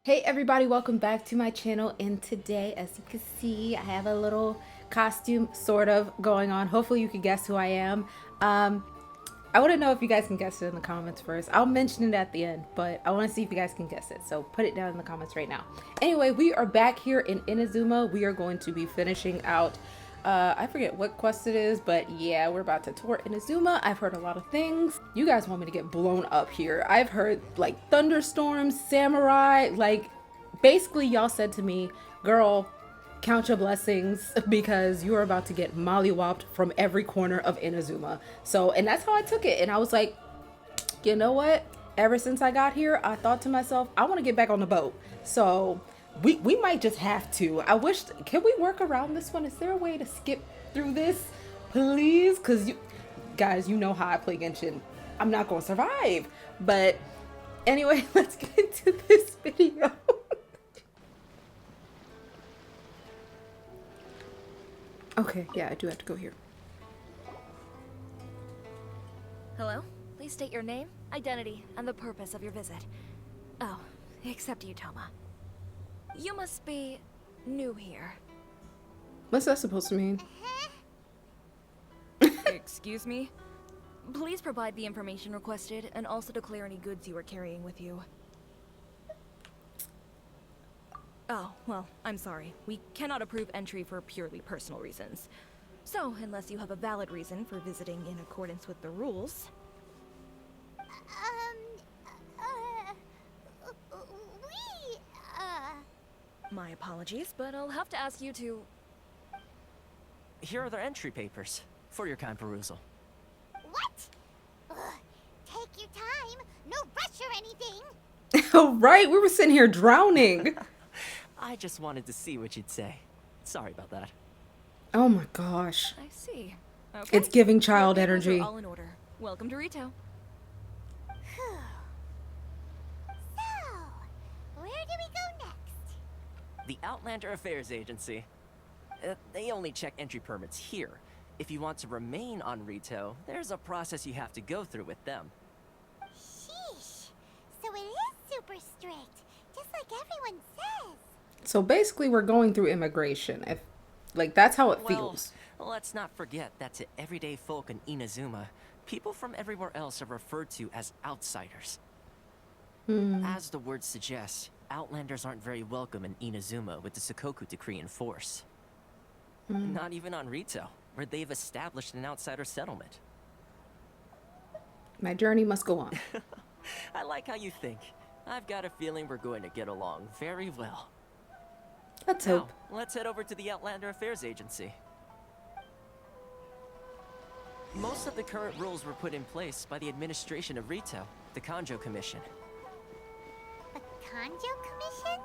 Hey everybody, welcome back to my channel, and today, as you can see, I have a little costume sort of going on. Hopefully you can guess who I am. I want to know if you guys can guess it in the comments first. I'll mention it at the end, but I want to see if you guys can guess it, so put it down in the comments right now. Anyway, we are back here in Inazuma. We are going to be finishing out I forget what quest it is, but yeah, we're about to tour Inazuma. I've heard a lot of things. You guys want me to get blown up here. I've heard like thunderstorms, samurai, like basically y'all said to me, girl, count your blessings because you are about to get mollywopped from every corner of Inazuma. So, and that's how I took it. And I was like, you know what? Ever since I got here, I thought to myself, I want to get back on the boat. So we might just have to. I wish, can we work around this one? Is there a way to skip through this? Please? Because you guys, you know how I play Genshin. I'm not going to survive. But anyway, let's get into this video. Okay, yeah, I do have to go here. Hello? Please state your name, identity, and the purpose of your visit. Oh, except you, Toma. You must be new here. What's that supposed to mean? Excuse me? Please provide the information requested and also declare any goods you are carrying with you. Oh, well, I'm sorry. We cannot approve entry for purely personal reasons. So, unless you have a valid reason for visiting in accordance with the rules... My apologies, but I'll have to ask you to... Here are their entry papers, for your kind perusal. What? Ugh, take your time. No rush or anything. Oh, right, we were sitting here drowning. I just wanted to see what you'd say. Sorry about that. Oh my gosh. I see. Okay. It's giving child Your papers energy. are all in order. Welcome to Rito. So, where do we go next? The Outlander Affairs Agency. They only check entry permits here. If you want to remain on Rito, there's a process you have to go through with them. Sheesh. So it is super strict, just like everyone says. So basically we're going through immigration. If like that's how it feels. Well, let's not forget that to everyday folk in Inazuma, people from everywhere else are referred to as outsiders. As the word suggests, Outlanders aren't very welcome in Inazuma with the Sakoku decree in force. Not even on Rito, where they've established an outsider settlement. My journey must go on. I like how you think. I've got a feeling we're going to get along very well. Let's Now, hope. let's head over to the Outlander Affairs Agency. Most of the current rules were put in place by the administration of Rito, the Kanjo Commission. The Kanjo Commission?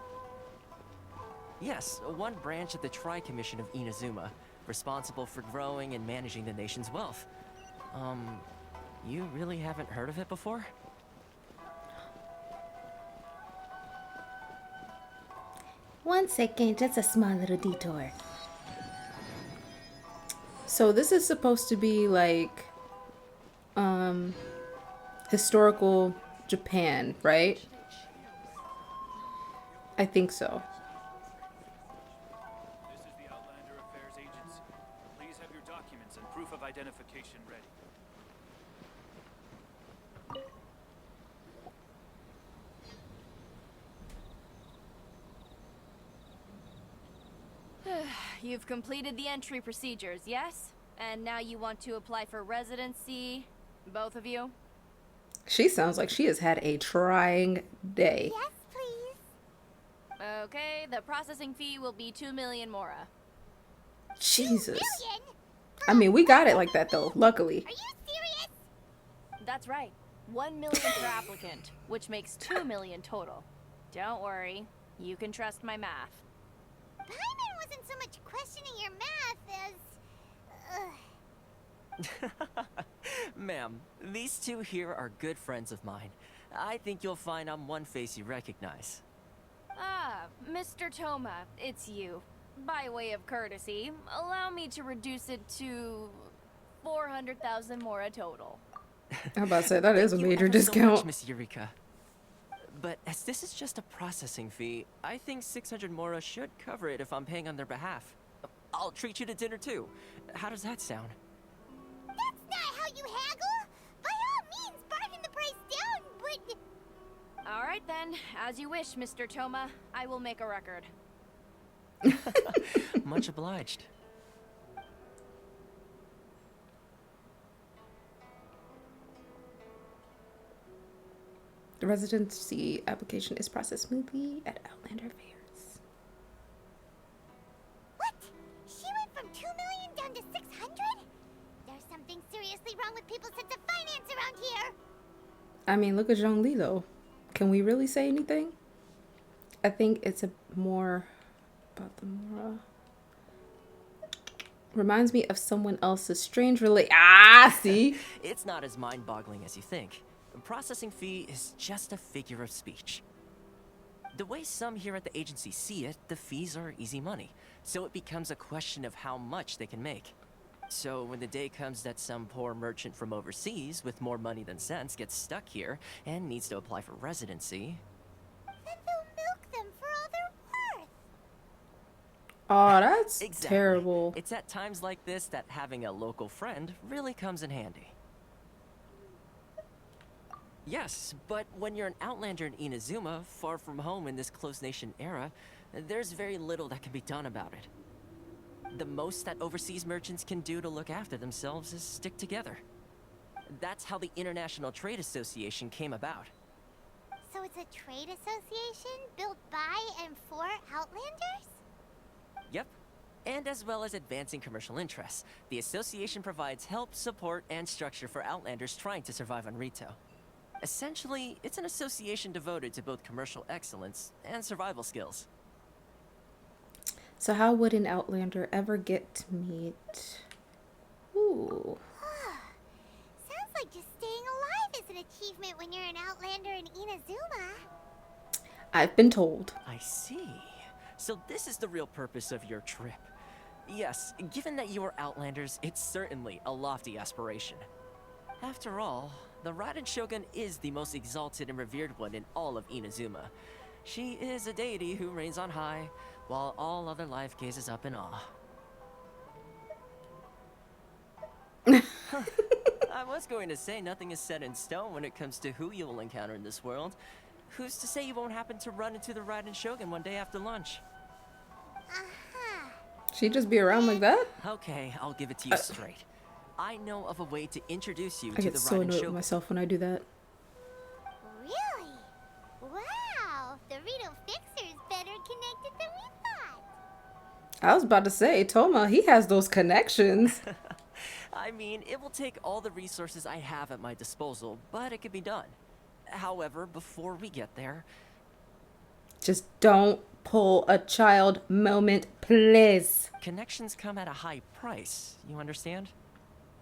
Yes, one branch of the Tri-Commission of Inazuma, responsible for growing and managing the nation's wealth. You really haven't heard of it before? One second, just a small little detour. So this is supposed to be like historical Japan, right? I think so. This is the Outlander Affairs Agency. Please have your documents and proof of identification ready. You've completed the entry procedures, yes? And now you want to apply for residency, both of you? She sounds like she has had a trying day. Yes, please. Okay, the processing fee will be 2 million mora. Jesus. Million? I mean, we got it like that though, luckily. Are you serious? That's right. 1 million per applicant, which makes 2 million total. Don't worry, you can trust my math. Paimon wasn't so much questioning your math as... Ma'am, these two here are good friends of mine. I think you'll find I'm one face you recognize. Ah, Mr. Toma, it's you. By way of courtesy, allow me to reduce it to 400,000 mora total. I'm about to say that is a Thank you major ever so discount. much, Miss Eureka. But as this is just a processing fee, I think 600 Mora should cover it if I'm paying on their behalf. I'll treat you to dinner too. How does that sound? That's not how you haggle! By all means, bargain the price down, but... Alright then, as you wish, Mr. Toma. I will make a record. Much obliged. The residency application is processed smoothly at Outlander Affairs. What? She went from 2 million down to 600? There's something seriously wrong with people's sense of finance around here! I mean, look at Zhongli though. Can we really say anything? I think it's a more about the Mora. Reminds me of someone else's strange see? It's not as mind-boggling as you think. A processing fee is just a figure of speech. The way some here at the agency see it, the fees are easy money, so it becomes a question of how much they can make. So when the day comes that some poor merchant from overseas with more money than sense gets stuck here and needs to apply for residency... Then they'll milk them for all they're worth! Oh, that's Exactly. terrible. It's at times like this that having a local friend really comes in handy. Yes, but when you're an outlander in Inazuma, far from home in this closed nation era, there's very little that can be done about it. The most that overseas merchants can do to look after themselves is stick together. That's how the International Trade Association came about. So it's a trade association built by and for Outlanders? Yep. And as well as advancing commercial interests, the association provides help, support, and structure for outlanders trying to survive on Rito. Essentially, it's an association devoted to both commercial excellence and survival skills. So how would an Outlander ever get to meet? Ooh. Sounds like just staying alive is an achievement when you're an Outlander in Inazuma. I've been told. I see. So this is the real purpose of your trip. Yes, given that you are outlanders, it's certainly a lofty aspiration. After all, the Raiden Shogun is the most exalted and revered one in all of Inazuma. She is a deity who reigns on high, while all other life gazes up in awe. I was going to say nothing is set in stone when it comes to who you will encounter in this world. Who's to say you won't happen to run into the Raiden Shogun one day after lunch? Uh-huh. She just be around like that? Okay, I'll give it to you straight. I know of a way to introduce you I to get the so Raiden annoyed with Shogun. myself when I do that. Really? Wow, the Rito Fixer is better connected than we thought. I was about to say, Toma, he has those connections. I mean, it will take all the resources I have at my disposal, but it can be done. However, before we get there... Just don't pull a child moment, please. Connections come at a high price, you understand?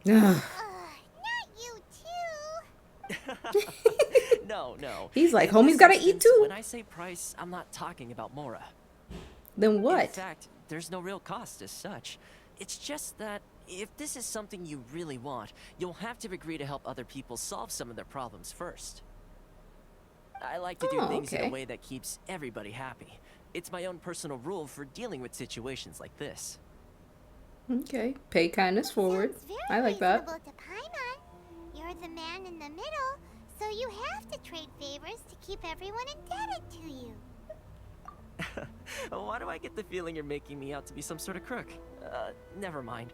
Ugh. Not you too. No. He's like, In homie's this gotta eat instance, too. When I say price, I'm not talking about Mora. Then In what? fact, there's no real cost as such. It's just that if this is something you really want, you'll have to agree to help other people solve some of their problems first. I like to do Oh, things in okay. a way that keeps everybody happy. It's my own personal rule for dealing with situations like this. Okay, pay kindness forward. Sounds very I like that. reasonable to Paimon. You're the man in the middle, so you have to trade favors to keep everyone indebted to you. Why do I get the feeling you're making me out to be some sort of crook? Never mind.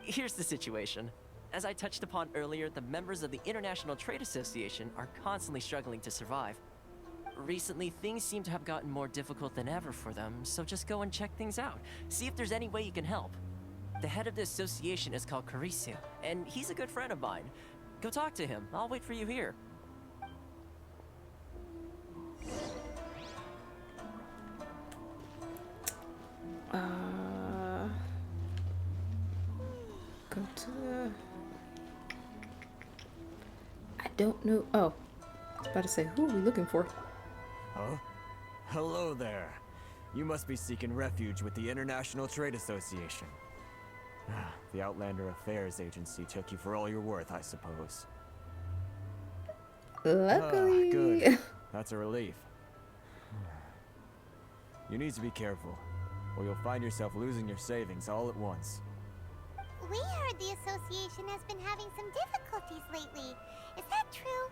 Here's the situation. As I touched upon earlier, the members of the International Trade Association are constantly struggling to survive. Recently, things seem to have gotten more difficult than ever for them, so just go and check things out. See if there's any way you can help. The head of the association is called Karisu, and he's a good friend of mine. Go talk to him. I'll wait for you here. Go to the... I don't know. Oh, I was about to say, who are we looking for? Huh? Hello there. You must be seeking refuge with the International Trade Association. The Outlander Affairs Agency took you for all you're worth, I suppose. Luckily. Good. That's a relief. You need to be careful, or you'll find yourself losing your savings all at once. We heard the association has been having some difficulties lately. Is that true?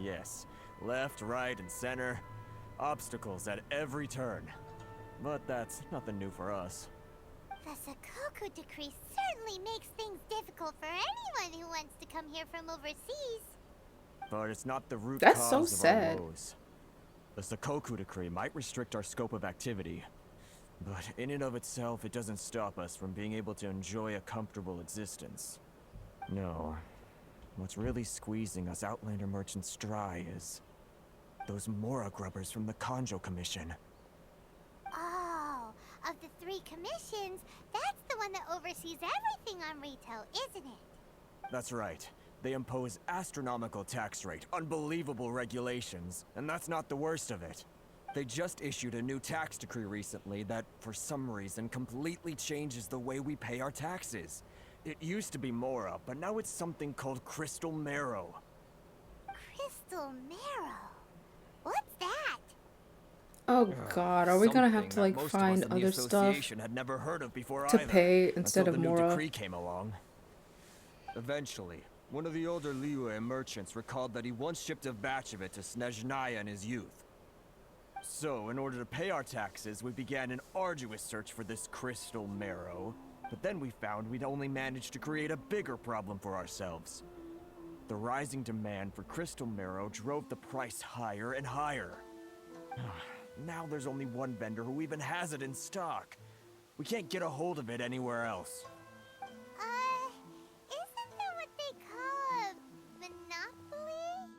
Yes, left, right, and center. Obstacles at every turn. But that's nothing new for us. The Sakoku decree certainly makes things difficult for anyone who wants to come here from overseas. But it's not the root That's cause so of sad. our woes. The Sakoku decree might restrict our scope of activity, but in and of itself, it doesn't stop us from being able to enjoy a comfortable existence. No. What's really squeezing us Outlander merchants dry is those Mora grubbers from the Kanjo Commission. Oh, of the 3 commissions, that's the one that oversees everything on retail, isn't it? That's right. They impose astronomical tax rate, unbelievable regulations, and that's not the worst of it. They just issued a new tax decree recently that, for some reason, completely changes the way we pay our taxes. It used to be Mora, but now it's something called Crystal Marrow. Crystal Marrow? What's that? Oh god, are we gonna have to Something like that most of find us in the other stuff association had never heard of before to either, pay instead until of the new Mora? decree came along. Eventually, one of the older Liyue merchants recalled that he once shipped a batch of it to Snezhnaya in his youth. So, in order to pay our taxes, we began an arduous search for this crystal marrow. But then we found we'd only managed to create a bigger problem for ourselves. The rising demand for crystal marrow drove the price higher and higher. Now there's only one vendor who even has it in stock. We can't get a hold of it anywhere else. Isn't that what they call a monopoly?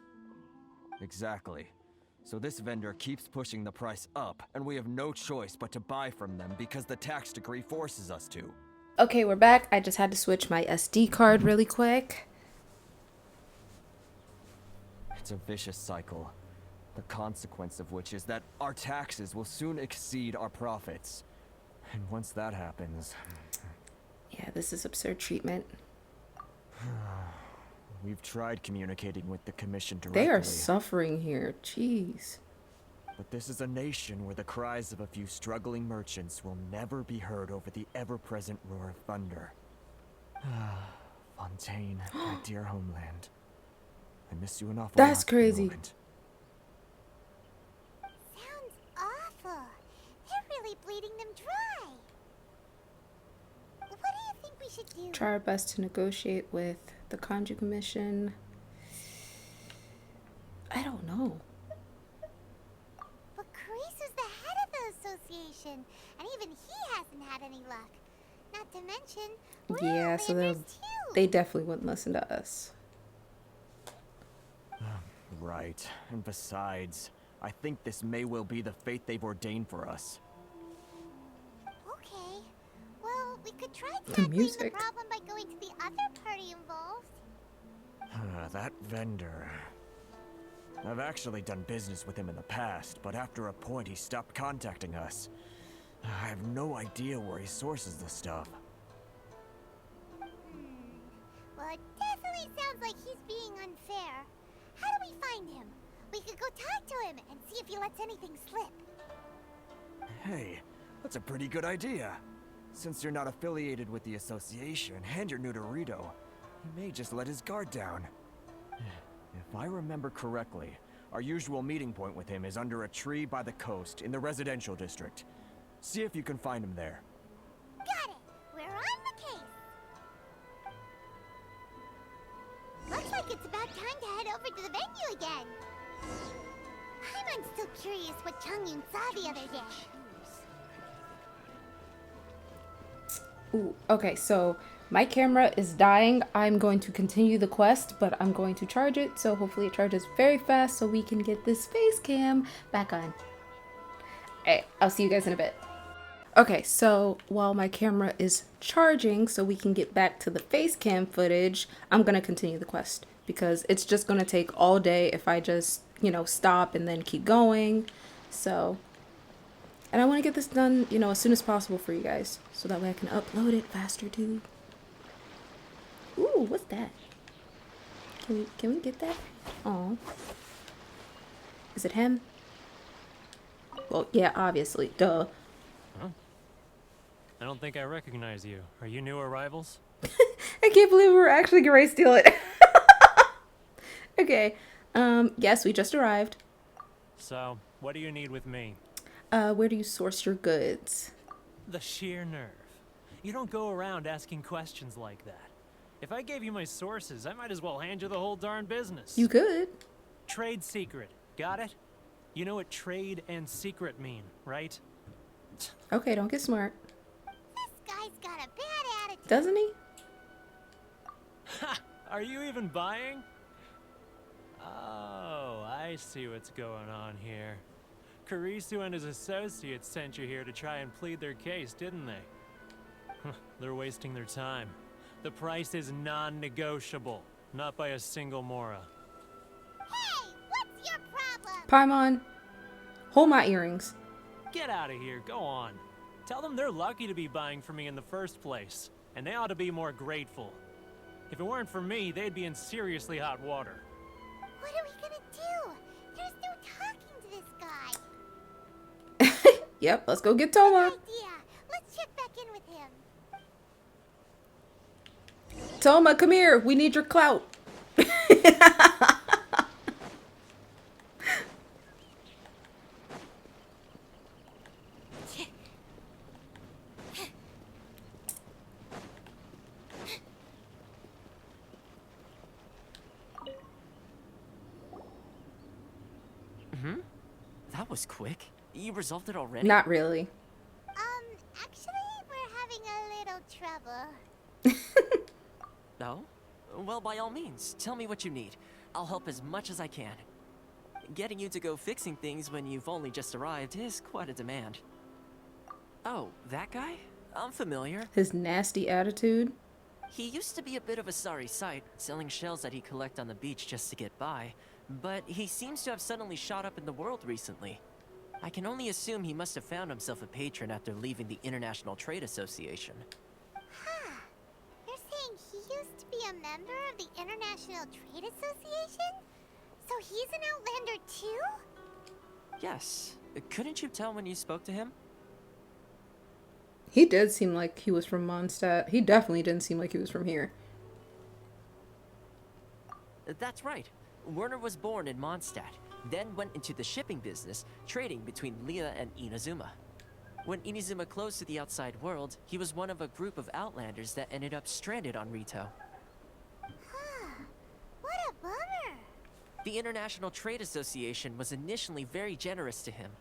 Exactly. So this vendor keeps pushing the price up, and we have no choice but to buy from them because the tax decree forces us to. Okay, we're back. I just had to switch my SD card really quick. It's a vicious cycle. The consequence of which is that our taxes will soon exceed our profits. And once that happens... Yeah, this is absurd treatment. We've tried communicating with the Commission directly. They are suffering here. Jeez. But this is a nation where the cries of a few struggling merchants will never be heard over the ever-present roar of thunder. Fontaine, my dear homeland. I miss you an awful lot That's at the crazy. moment. Sounds awful. They're really bleeding them dry. What do you think we should do? Try our best to negotiate with the Kanju Commission. I don't know. But Carice is the head of the association, and even he hasn't had any luck. Not to mention, we're Yeah, so Outlanders too. they definitely wouldn't listen to us. Right. And besides, I think this may well be the fate they've ordained for us. Okay. Well, we could try The tackling the music. problem by going to the other party involved. That vendor. I've actually done business with him in the past, but after a point he stopped contacting us. I have no idea where he sources the stuff. Well, it definitely sounds like he's being unfair. How do we find him? We could go talk to him and see if he lets anything slip. Hey, that's a pretty good idea. Since you're not affiliated with the association and you're new to Rito, he may just let his guard down. If I remember correctly, our usual meeting point with him is under a tree by the coast in the residential district. See if you can find him there. Got it. We're on the case. Looks like it's about time to head over to the venue again. I'm still curious what Changyun saw the other day. Ooh, okay, so my camera is dying. I'm going to continue the quest, but I'm going to charge it. So hopefully it charges very fast so we can get this face cam back on. Alright, I'll see you guys in a bit. Okay, so while my camera is charging so we can get back to the face cam footage, I'm going to continue the quest because it's just going to take all day if I just, you know, stop and then keep going. So, and I want to get this done, you know, as soon as possible for you guys so that way I can upload it faster too. Ooh, what's that? Can we get that? Oh. Is it him? Well, yeah, obviously. Duh. Huh? I don't think I recognize you. Are you new arrivals? I can't believe we were actually gonna steal it. Okay. Yes, we just arrived. So, what do you need with me? Where do you source your goods? The sheer nerve. You don't go around asking questions like that. If I gave you my sources, I might as well hand you the whole darn business. You could. Trade secret. Got it? You know what trade and secret mean, right? Okay, don't get smart. This guy's got a bad attitude. Doesn't he? Ha! Are you even buying? Oh, I see what's going on here. Karisu and his associates sent you here to try and plead their case, didn't they? They're wasting their time. The price is non-negotiable, not by a single Mora. Hey, what's your problem? Paimon, hold my earrings. Get out of here, go on. Tell them they're lucky to be buying from me in the first place, and they ought to be more grateful. If it weren't for me, they'd be in seriously hot water. What are we gonna do? There's no talking to this guy. Yep, let's go get Toma. Idea. Let's check back in with him. Toma, come here. We need your clout. That was quick. You resolved it already? Not really. Actually, we're having a little trouble. No? Well, by all means, tell me what you need. I'll help as much as I can. Getting you to go fixing things when you've only just arrived is quite a demand. Oh, that guy? I'm familiar. His nasty attitude. He used to be a bit of a sorry sight, selling shells that he collect on the beach just to get by. But he seems to have suddenly shot up in the world recently. I can only assume he must have found himself a patron after leaving the International Trade Association. Huh. You're saying he used to be a member of the International Trade Association? So he's an Outlander too? Yes. Couldn't you tell when you spoke to him? He did seem like he was from Mondstadt. He definitely didn't seem like he was from here. That's right. Werner was born in Mondstadt, then went into the shipping business, trading between Leah and Inazuma. When Inazuma closed to the outside world, he was one of a group of Outlanders that ended up stranded on Rito. Huh. What a bummer. The International Trade Association was initially very generous to him,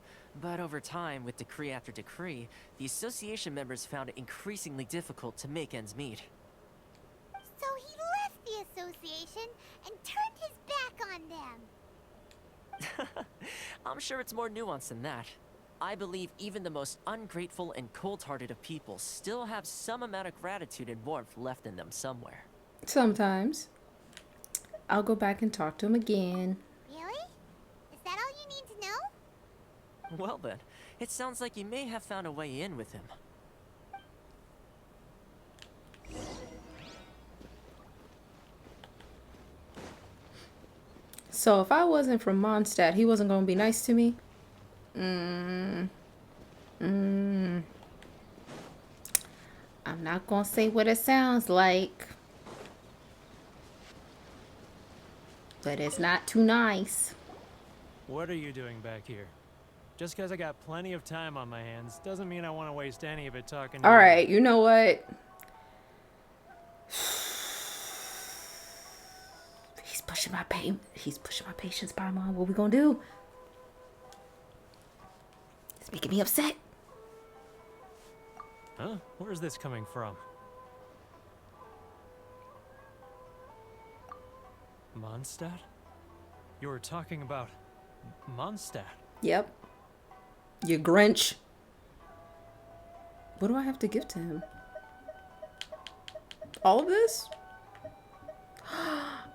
but over time, with decree after decree, the association members found it increasingly difficult to make ends meet. So he left the association and turned his back on them. I'm sure it's more nuanced than that. I believe even the most ungrateful and cold-hearted of people still have some amount of gratitude and warmth left in them somewhere. Sometimes. I'll go back and talk to him again. Really? Is that all you need to know? Well then, it sounds like you may have found a way in with him. So if I wasn't from Mondstadt, he wasn't going to be nice to me? I'm not going to say what it sounds like. But it's not too nice. What are you doing back here? Just because I got plenty of time on my hands doesn't mean I want to waste any of it talking to you. Alright, you know what? He's pushing my patience, Paimon. What we gonna do? It's making me upset. Huh? Where's this coming from? Mondstadt? You were talking about Mondstadt. Yep. You Grinch. What do I have to give to him? All of this?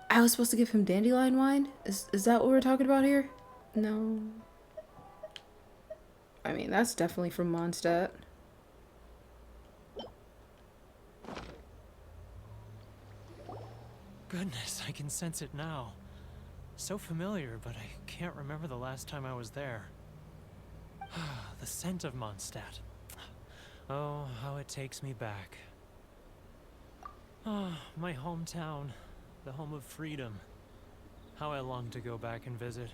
I was supposed to give him dandelion wine? Is that what we're talking about here? No. I mean, that's definitely from Mondstadt. Goodness, I can sense it now. So familiar, but I can't remember the last time I was there. The scent of Mondstadt. Oh, how it takes me back. Oh, my hometown, the home of freedom. How I long to go back and visit.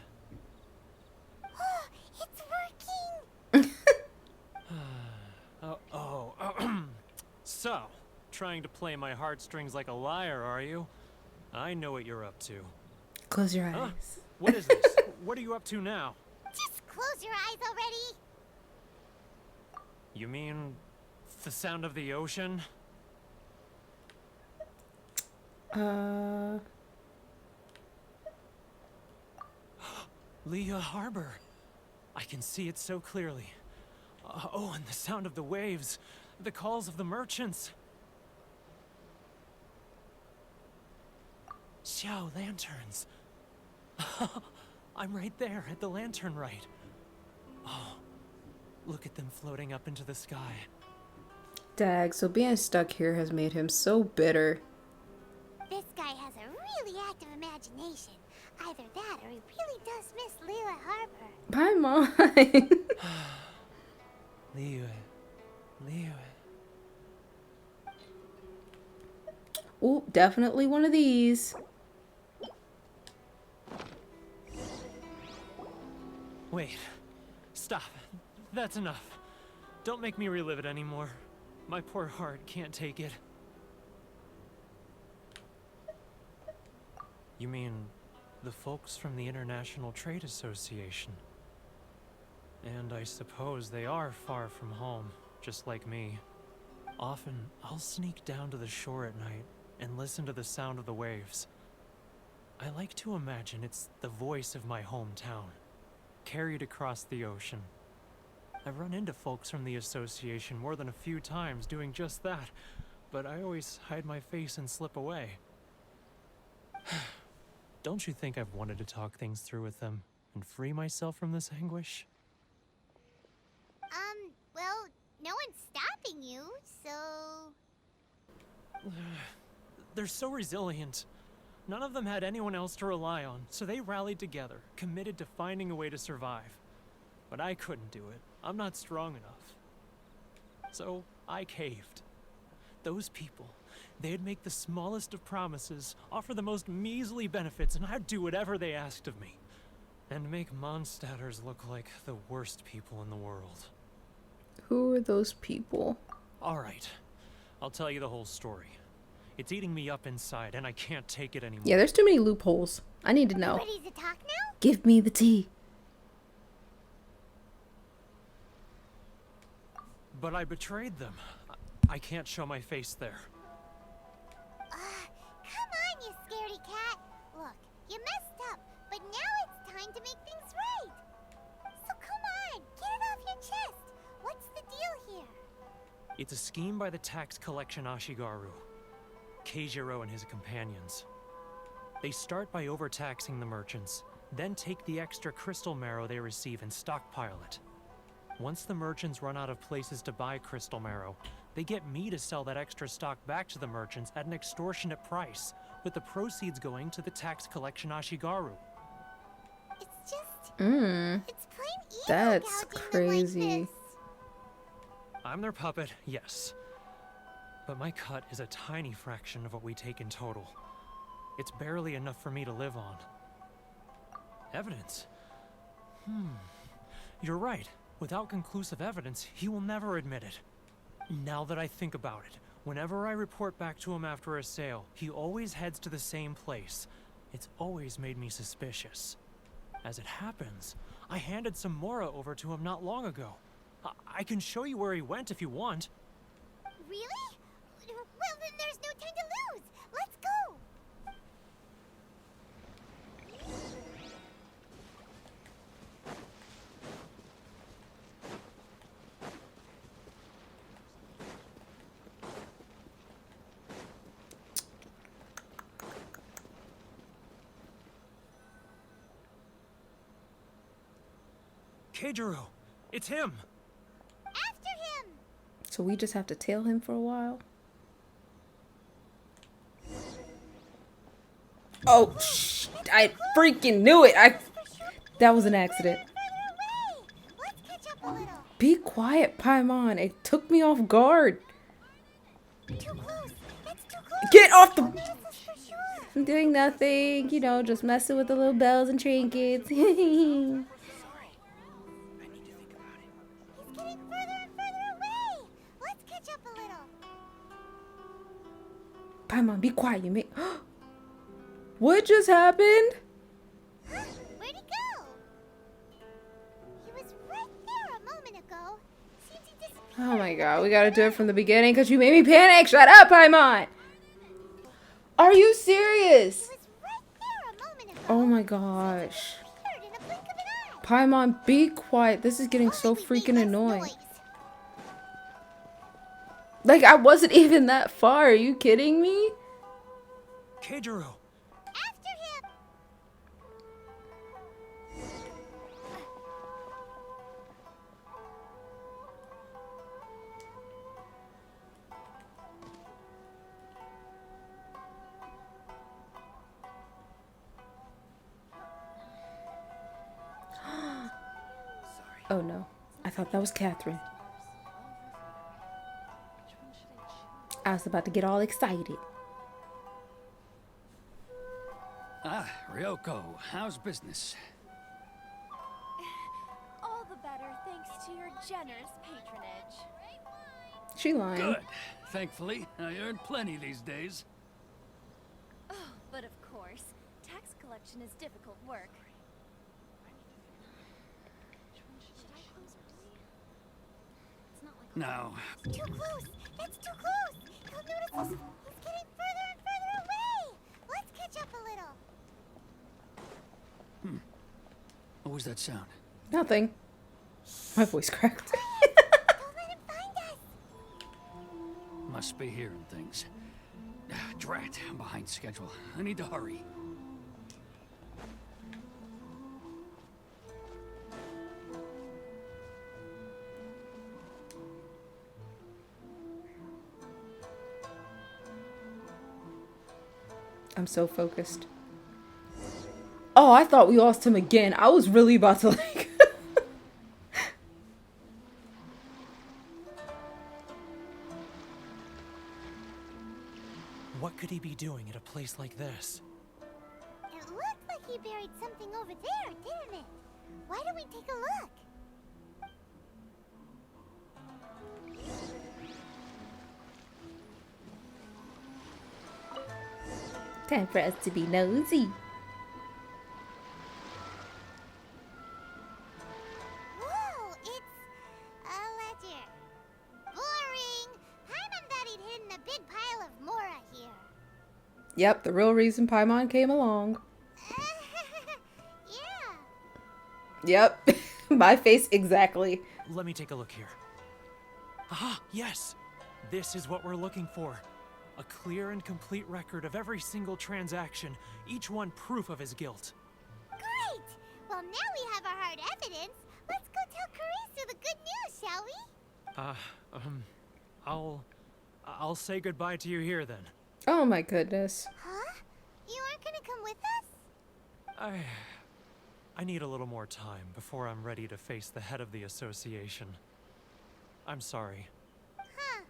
It's working! So, trying to play my heartstrings like a liar, are you? I know what you're up to. Close your Huh? eyes. What is this? What are you up to now? Just close your eyes already! You mean the sound of the ocean? Leah Harbor. I can see it so clearly. Oh, and the sound of the waves. The calls of the merchants. Xiao lanterns. I'm right there at the lantern right. Oh, look at them floating up into the sky. Dag, so being stuck here has made him so bitter. This guy has a really active imagination. Either that or he really does miss Liyue Harbor. Bye, Mom. Liyue. Liyue. Ooh, definitely one of these. Wait. Stop. That's enough. Don't make me relive it anymore. My poor heart can't take it. You mean the folks from the International Trade Association? And I suppose they are far from home, just like me. Often, I'll sneak down to the shore at night and listen to the sound of the waves. I like to imagine it's the voice of my hometown, carried across the ocean. I've run into folks from the association more than a few times doing just that, but I always hide my face and slip away. Don't you think I've wanted to talk things through with them and free myself from this anguish? Well, no one's stopping you, so... They're so resilient. None of them had anyone else to rely on, so they rallied together, committed to finding a way to survive. But I couldn't do it. I'm not strong enough. So I caved. Those people, they'd make the smallest of promises, offer the most measly benefits, and I'd do whatever they asked of me. And make Mondstadters look like the worst people in the world. Who are those people? Alright, I'll tell you the whole story. It's eating me up inside, and I can't take it anymore. Yeah, there's too many loopholes. I need to know. Ready to talk now? Give me the tea. But I betrayed them. I can't show my face there. Come on, you scaredy cat. Look, you messed up, but now it's time to make things right. So come on, get it off your chest. What's the deal here? It's a scheme by the tax collection Ashigaru, Keijiro and his companions. They start by overtaxing the merchants, then take the extra crystal marrow they receive and stockpile it. Once the merchants run out of places to buy crystal marrow, they get me to sell that extra stock back to the merchants at an extortionate price, with the proceeds going to the tax collection Ashigaru. It's just... It's plain evil That's gouging them like crazy. this. I'm their puppet, yes. But my cut is a tiny fraction of what we take in total. It's barely enough for me to live on. Evidence? You're right. Without conclusive evidence, he will never admit it. Now that I think about it, whenever I report back to him after a sale, he always heads to the same place. It's always made me suspicious. As it happens, I handed some Mora over to him not long ago. I can show you where he went if you want. Really? Well, then there's no time to lose. Let's go. Keijiro, it's him! After him. So we just have to tail him for a while. Oh, shit. I freaking knew it. That was an accident. Let's catch up a little. Be quiet, Paimon. It took me off guard. Too close. That's too close. Get off the... This is for sure. I'm doing nothing. You know, just messing with the little bells and trinkets. Sorry. I need to think about it. He's getting further and further away. Let's catch up a little. Paimon, be quiet. You make... What just happened? Huh? Where'd he go? He was right there a moment ago. Seems he disappeared. Oh my god, we gotta do it from the beginning because you made me panic. Shut up, Paimon. Are you serious? He was right there a moment ago. Oh my gosh. Disappeared in a blink of an eye. Paimon, be quiet. This is getting so Only we freaking made less annoying. noise. Like, I wasn't even that far. Are you kidding me? Keijiro! After him. Oh no. I thought that was Catherine. I was about to get all excited. Ah, Ryoko, how's business? All the better thanks to your generous patronage. She lying. Good. Thankfully, I earn plenty these days. Oh, but of course, tax collection is difficult work. Now, Too close. That's too close. He'll notice us. He's getting further and further away. Let's catch up a little. what was that sound? Nothing. My voice cracked. Don't let him find us. Must be hearing things. Drat, I'm behind schedule. I need to hurry. I'm so focused. Oh, I thought we lost him again. I was really about to like... What could he be doing at a place like this? It looked like he buried something over there, didn't it? Why don't we take a look? Time for us to be nosy. Whoa, it's a ledger. Boring. Paimon thought he'd hidden a big pile of Mora here. Yep, the real reason Paimon came along. Yeah. Yep. My face exactly. Let me take a look here. Ah, yes! This is what we're looking for. A clear and complete record of every single transaction, each one proof of his guilt. Great. Well, now we have our hard evidence. Let's go tell Karisu the good news, shall we? I'll say goodbye to you here then. Oh my goodness. Huh? You aren't gonna come with us? I need a little more time before I'm ready to face the head of the association. I'm sorry. Huh.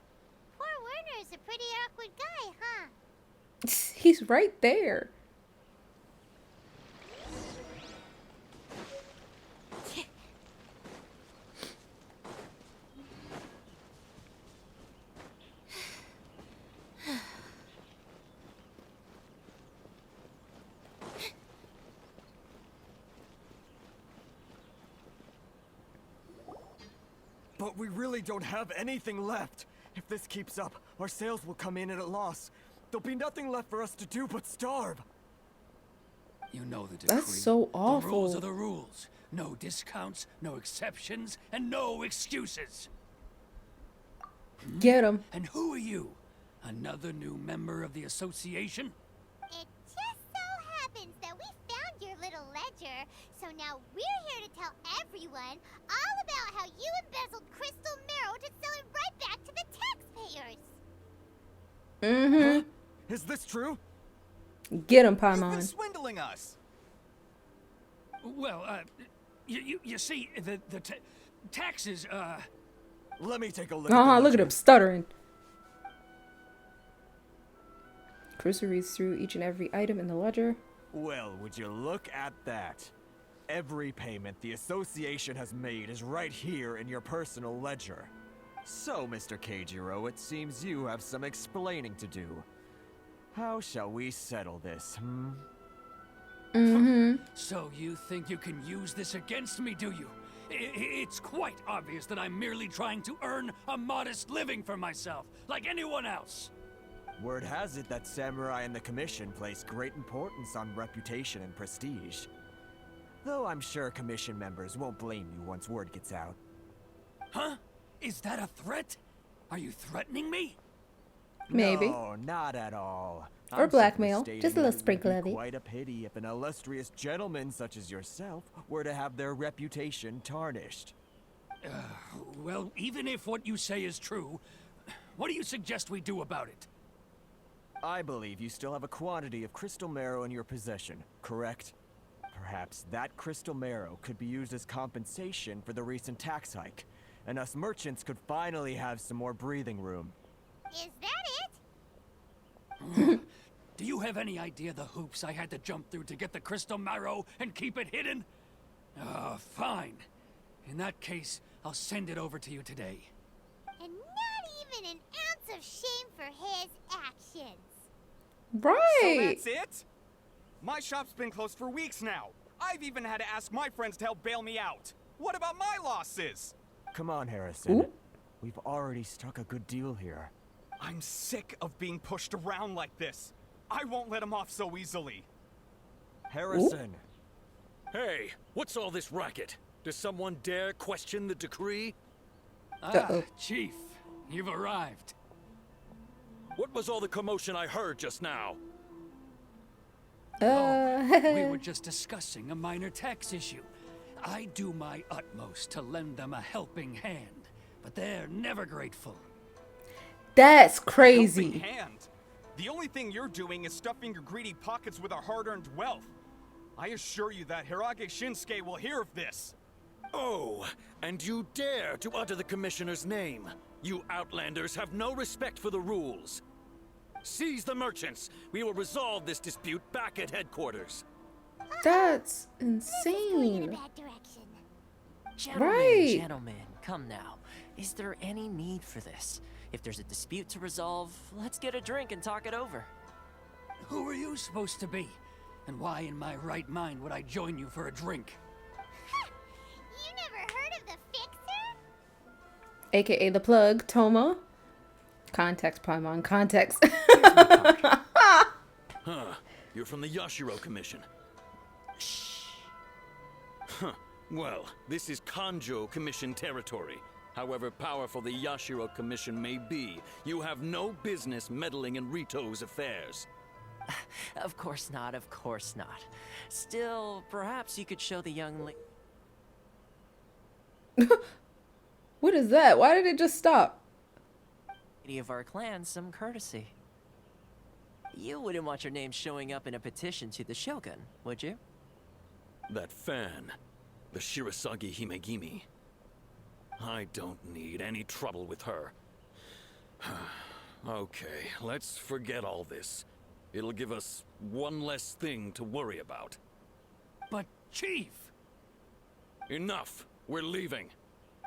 Poor Werner's a pretty awkward guy, huh? He's right there. But we really don't have anything left. If this keeps up, our sales will come in at a loss. There'll be nothing left for us to do but starve. You know the decree. That's so awful. The rules are the rules. No discounts, no exceptions, and no excuses. Get him. And who are you? Another new member of the association? It just so happens that we found your little ledger, so now we're here to tell everyone all about how you embezzled crystal marrow to sell it right back to the taxpayers. Mm-hmm. Is this true? Get him, You've been Paimon. swindling us. Well, you see, the taxes, Let me take a look. Look at him stuttering. Cruiser reads through each and every item in the ledger. Well, would you look at that? Every payment the association has made is right here in your personal ledger. So, Mr. Keijiro, it seems you have some explaining to do. How shall we settle this, So you think you can use this against me, do you? It's quite obvious that I'm merely trying to earn a modest living for myself, like anyone else. Word has it that Samurai and the Commission place great importance on reputation and prestige. Though I'm sure Commission members won't blame you once word gets out. Huh? Is that a threat? Are you threatening me? Maybe. No, not at all. Or I'm blackmail. simply Just a stating little that it would sprinkle be of it. Quite a pity if an illustrious gentleman such as yourself were to have their reputation tarnished. Well, even if what you say is true, what do you suggest we do about it? I believe you still have a quantity of crystal marrow in your possession, correct? Perhaps that crystal marrow could be used as compensation for the recent tax hike, and us merchants could finally have some more breathing room. Is that it? Do you have any idea the hoops I had to jump through to get the crystal marrow and keep it hidden? Fine. In that case, I'll send it over to you today. And not even an ounce of shame for his actions. Right. So that's it? My shop's been closed for weeks now. I've even had to ask my friends to help bail me out. What about my losses? Come on, Harrison. Ooh. We've already struck a good deal here. I'm sick of being pushed around like this. I won't let him off so easily. Harrison! Hey, what's all this racket? Does someone dare question the decree? Chief, you've arrived. What was all the commotion I heard just now? We were just discussing a minor tax issue. I do my utmost to lend them a helping hand, but they're never grateful. That's Helping crazy. hand. The only thing you're doing is stuffing your greedy pockets with our hard-earned wealth. I assure you that Hirage Shinsuke will hear of this. Oh, and you dare to utter the Commissioner's name. You Outlanders have no respect for the rules. Seize the merchants. We will resolve this dispute back at headquarters. That's Going in a insane. bad direction. Gentlemen, Right. gentlemen, come now. Is there any need for this? If there's a dispute to resolve, let's get a drink and talk it over. Who are you supposed to be? And why in my right mind would I join you for a drink? You never heard of the Fixer? AKA the plug, Toma. Context, Paimon. Context. Huh. You're from the Yashiro Commission. Shh. Huh. Well, this is Kanjo Commission territory. However powerful the Yashiro Commission may be, you have no business meddling in Rito's affairs. Of course not, of course not. Still, perhaps you could show the young What is that? Why did it just stop? lady of our clan some courtesy. You wouldn't want your name showing up in a petition to the Shogun, would you? That fan, the Shirasagi Himegimi. I don't need any trouble with her. Okay, let's forget all this. It'll give us one less thing to worry about. But, Chief! Enough! We're leaving.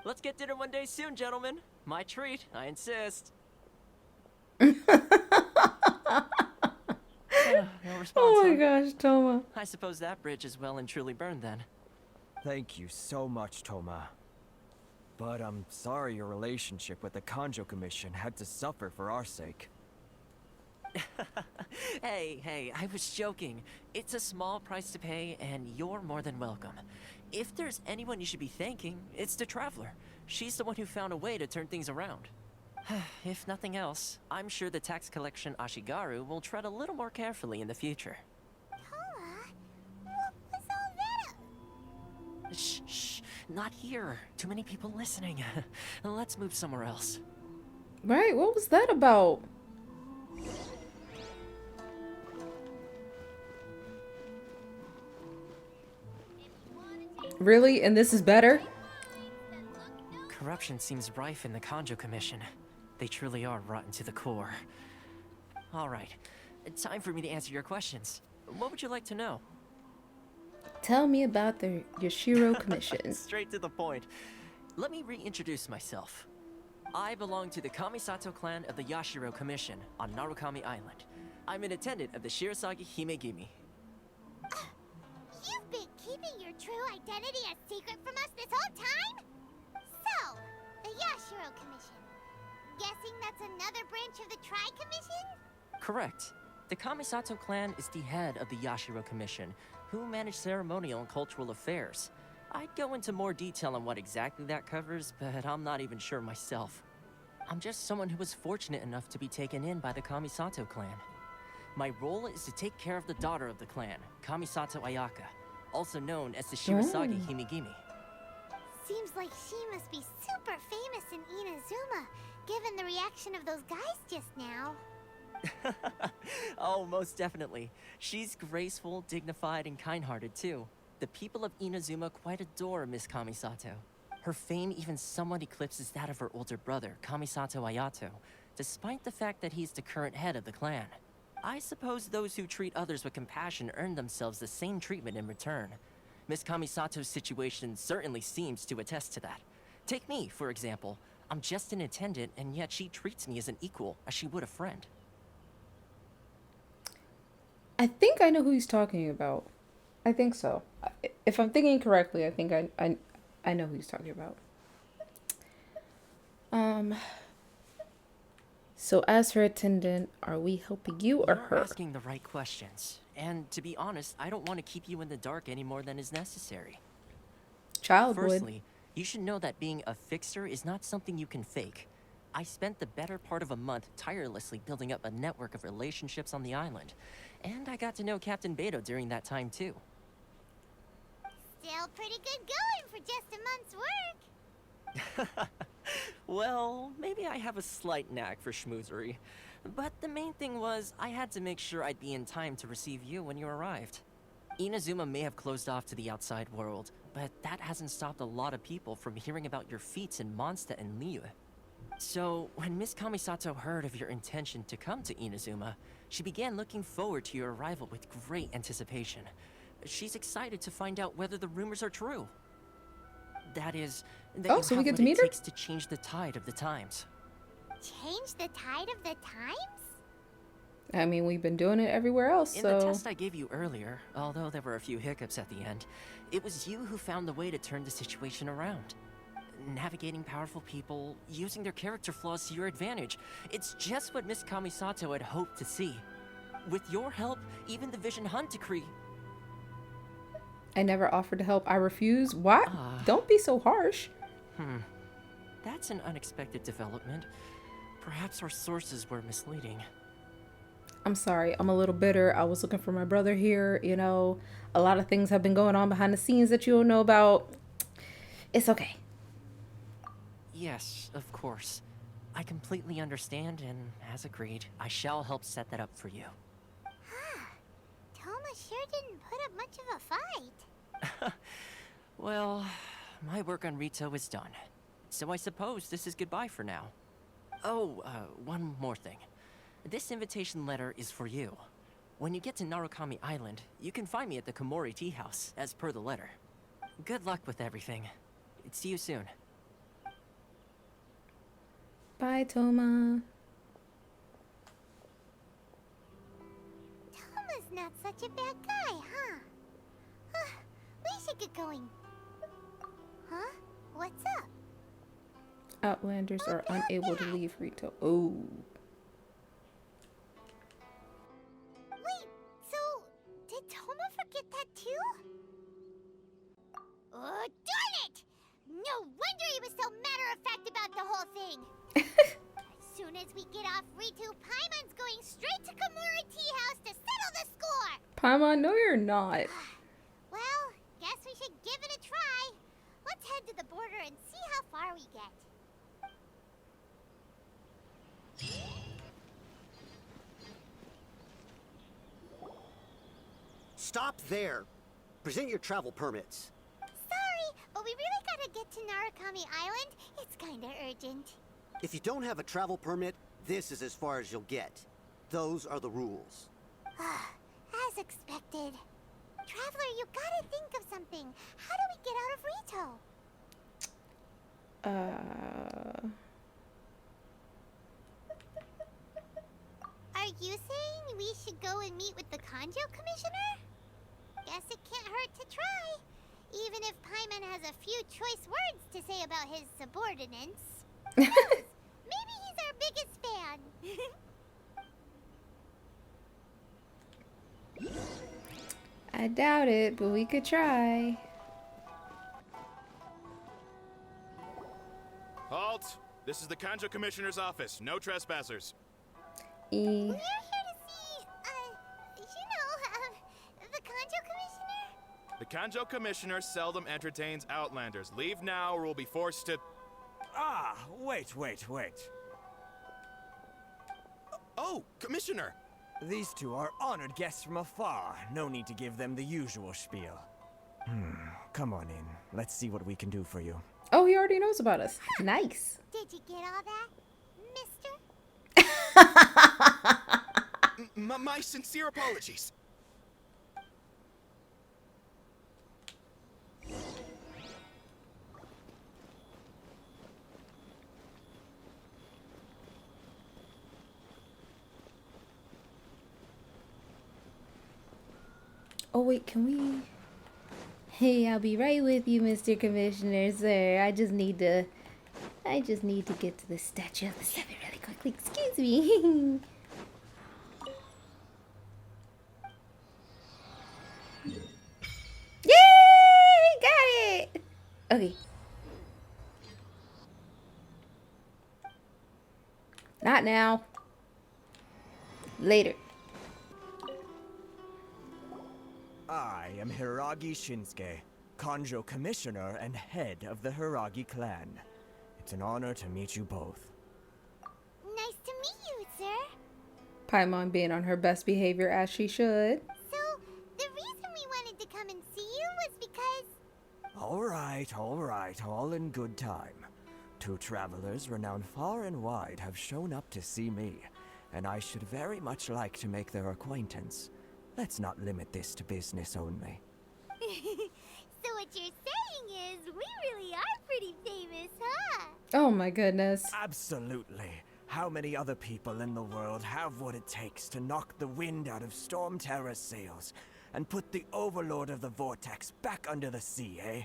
Let's get dinner one day soon, gentlemen. My treat, I insist. No response, Oh my huh? gosh, Toma. I suppose that bridge is well and truly burned then. Thank you so much, Toma. But I'm sorry your relationship with the Kanjo Commission had to suffer for our sake. Hey, I was joking. It's a small price to pay, and you're more than welcome. If there's anyone you should be thanking, it's the Traveler. She's the one who found a way to turn things around. If nothing else, I'm sure the tax collection Ashigaru will tread a little more carefully in the future. Toma, what was all that? Shh, not here. Too many people listening. Let's move somewhere else. Right, what was that about? Really? And this is better? Corruption seems rife in the Kanjo Commission. They truly are rotten to the core. Alright, time for me to answer your questions. What would you like to know? Tell me about the Yashiro Commission. Straight to the point. Let me reintroduce myself. I belong to the Kamisato clan of the Yashiro Commission on Narukami Island. I'm an attendant of the Shirasagi Himegimi. You've been keeping your true identity a secret from us this whole time? So, the Yashiro Commission. Guessing that's another branch of the Tri-Commission? Correct. The Kamisato clan is the head of the Yashiro Commission, who manage ceremonial and cultural affairs. I'd go into more detail on what exactly that covers, but I'm not even sure myself. I'm just someone who was fortunate enough to be taken in by the Kamisato clan. My role is to take care of the daughter of the clan, Kamisato Ayaka, also known as the Shirasagi Himegimi. Seems like she must be super famous in Inazuma, given the reaction of those guys just now. Oh, most definitely. She's graceful, dignified, and kind-hearted too. The people of Inazuma quite adore Miss Kamisato. Her fame even somewhat eclipses that of her older brother, Kamisato Ayato, despite the fact that he's the current head of the clan. I suppose those who treat others with compassion earn themselves the same treatment in return. Miss Kamisato's situation certainly seems to attest to that. Take me, for example. I'm just an attendant, and yet she treats me as an equal, as she would a friend. I think I know who he's talking about. I think so. If I'm thinking correctly, I think I know who he's talking about. So as her attendant, are we helping you or her? You're asking the right questions. And to be honest, I don't want to keep you in the dark any more than is necessary. Child Firstly, you should know that being a fixer is not something you can fake. I spent the better part of a month tirelessly building up a network of relationships on the island. And I got to know Captain Beto during that time too. Still pretty good going for just a month's work. Well, maybe I have a slight knack for schmoozery. But the main thing was, I had to make sure I'd be in time to receive you when you arrived. Inazuma may have closed off to the outside world, but that hasn't stopped a lot of people from hearing about your feats in Mondstadt and Liyue. So, when Miss Kamisato heard of your intention to come to Inazuma, she began looking forward to your arrival with great anticipation. She's excited to find out whether the rumors are true. That is, that so we get to meet her? It takes to change the tide of the times. Change the tide of the times? I mean, we've been doing it everywhere else, In so... the test I gave you earlier, although there were a few hiccups at the end, it was you who found the way to turn the situation around. Navigating powerful people, using their character flaws to your advantage. It's just what Miss Kamisato had hoped to see. With your help, even the Vision Hunt decree... I never offered to help. I refuse. Why? Don't be so harsh. That's an unexpected development. Perhaps our sources were misleading. I'm sorry. I'm a little bitter. I was looking for my brother here. You know, a lot of things have been going on behind the scenes that you don't know about. It's okay. Yes, of course. I completely understand, and as agreed, I shall help set that up for you. Toma sure didn't put up much of a fight. Well, my work on Rito is done. So I suppose this is goodbye for now. Oh, one more thing. This invitation letter is for you. When you get to Narukami Island, you can find me at the Komori Tea House, as per the letter. Good luck with everything. See you soon. Bye, Toma. Toma's not such a bad guy, huh? We should get going. Huh? What's up? Outlanders are unable to leave Rito. Oh. Wait, so did Toma forget that too? Oh, darn it! No wonder he was so matter-of-fact about the whole thing. As soon as we get off Ritu, Paimon's going straight to Komori Tea House to settle the score. Paimon, no you're not. Well, guess we should give it a try. Let's head to the border and see how far we get. Stop there. Present your travel permits. Sorry. Narukami Island, it's kinda urgent. If you don't have a travel permit, this is as far as you'll get. Those are the rules. As expected. Traveler, you gotta think of something. How do we get out of Rito? Are you saying we should go and meet with the Kanjo Commissioner? Guess it can't hurt to try. Even if Paimon has a few choice words to say about his subordinates. Maybe he's our biggest fan. I doubt it, but we could try. Halt! This is the Kanjo Commissioner's office. No trespassers. We're here to see, the Kanjo Commissioner? The Kanjo Commissioner seldom entertains Outlanders. Leave now or we'll be forced to... Ah, wait. Oh, Commissioner! These two are honored guests from afar. No need to give them the usual spiel. Come on in. Let's see what we can do for you. Oh, he already knows about us. Nice. Did you get all that, mister? My sincere apologies. Oh wait, can we? Hey, I'll be right with you, Mr. Commissioner, sir. I just need to get to the Statue of the Seven really quickly. Excuse me. Yay! Got it! Okay. Not now. Later. I am Hiragi Shinsuke, Kanjo Commissioner and head of the Hiragi clan. It's an honor to meet you both. Nice to meet you, sir. Paimon being on her best behavior as she should. So, the reason we wanted to come and see you was because... All right, all in good time. Two travelers renowned far and wide have shown up to see me, and I should very much like to make their acquaintance. Let's not limit this to business only. So what you're saying is, we really are pretty famous, huh? Oh my goodness. Absolutely. How many other people in the world have what it takes to knock the wind out of Storm Terror's sails and put the Overlord of the Vortex back under the sea, eh?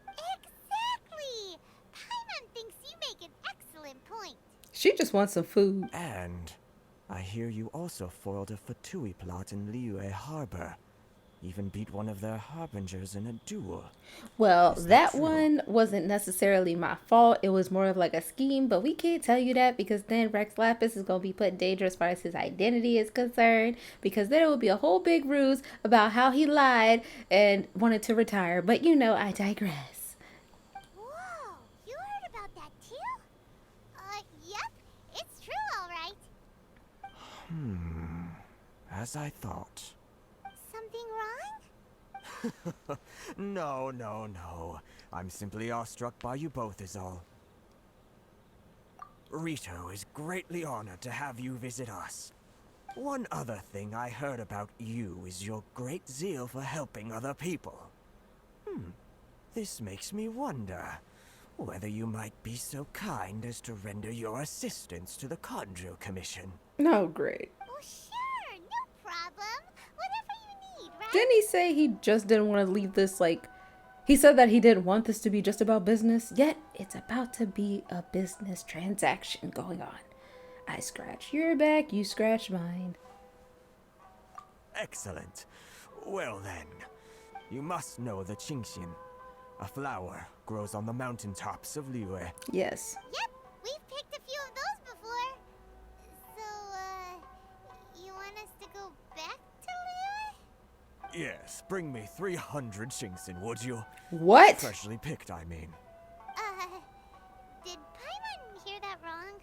Exactly! Paimon thinks you make an excellent point. She just wants some food. And I hear you also foiled a Fatui plot in Liyue Harbor. Even beat one of their harbingers in a duel. Well, that one wasn't necessarily my fault. It was more of like a scheme, but we can't tell you that because then Rex Lapis is going to be put in danger as far as his identity is concerned, because there will be a whole big ruse about how he lied and wanted to retire. But you know, I digress. Whoa, you heard about that too? Yep, it's true, all right. As I thought. Something wrong? No. I'm simply awestruck by you both is all. Rito is greatly honored to have you visit us. One other thing I heard about you is your great zeal for helping other people. This makes me wonder whether you might be so kind as to render your assistance to the Kanjo Commission. No, great. Oh, sure, no problem. Whatever you need, right? Didn't he say he just didn't want to leave this like... He said that he didn't want this to be just about business, yet it's about to be a business transaction going on. I scratch your back, you scratch mine. Excellent. Well then, you must know the Chingshin. A flower grows on the mountaintops of Liyue. Yes. Yep, we've picked a few of those before. So, you want us to go back to Liyue? Yes, bring me 300 Chingshin, would you? What? Freshly picked, I mean. Did Paimon hear that wrong?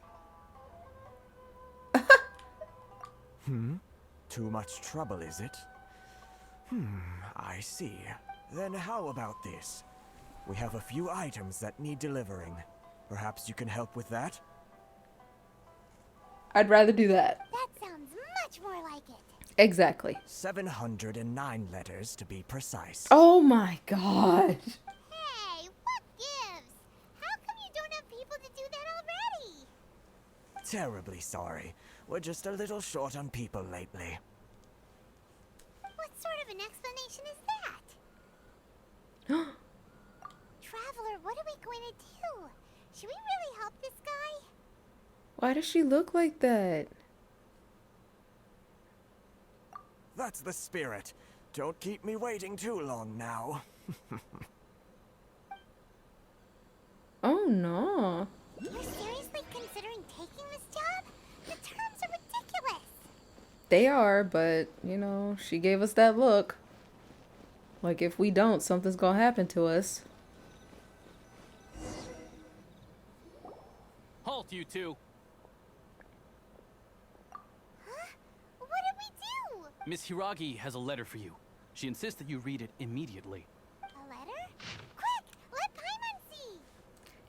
Too much trouble, is it? I see. Then how about this? We have a few items that need delivering. Perhaps you can help with that? I'd rather do that. That sounds much more like it. Exactly. 709 letters to be precise. Oh my god. Hey, what gives? How come you don't have people to do that already? Terribly sorry. We're just a little short on people lately. What sort of an explanation is that? Traveler, what are we going to do? Should we really help this guy? Why does she look like that? That's the spirit. Don't keep me waiting too long now. Oh no. You're seriously considering taking this job? The terms are ridiculous. They are, but you know, she gave us that look. Like if we don't, something's gonna happen to us. Halt, you two! Huh? What did we do? Miss Hiragi has a letter for you. She insists that you read it immediately. A letter? Quick, let Paimon see.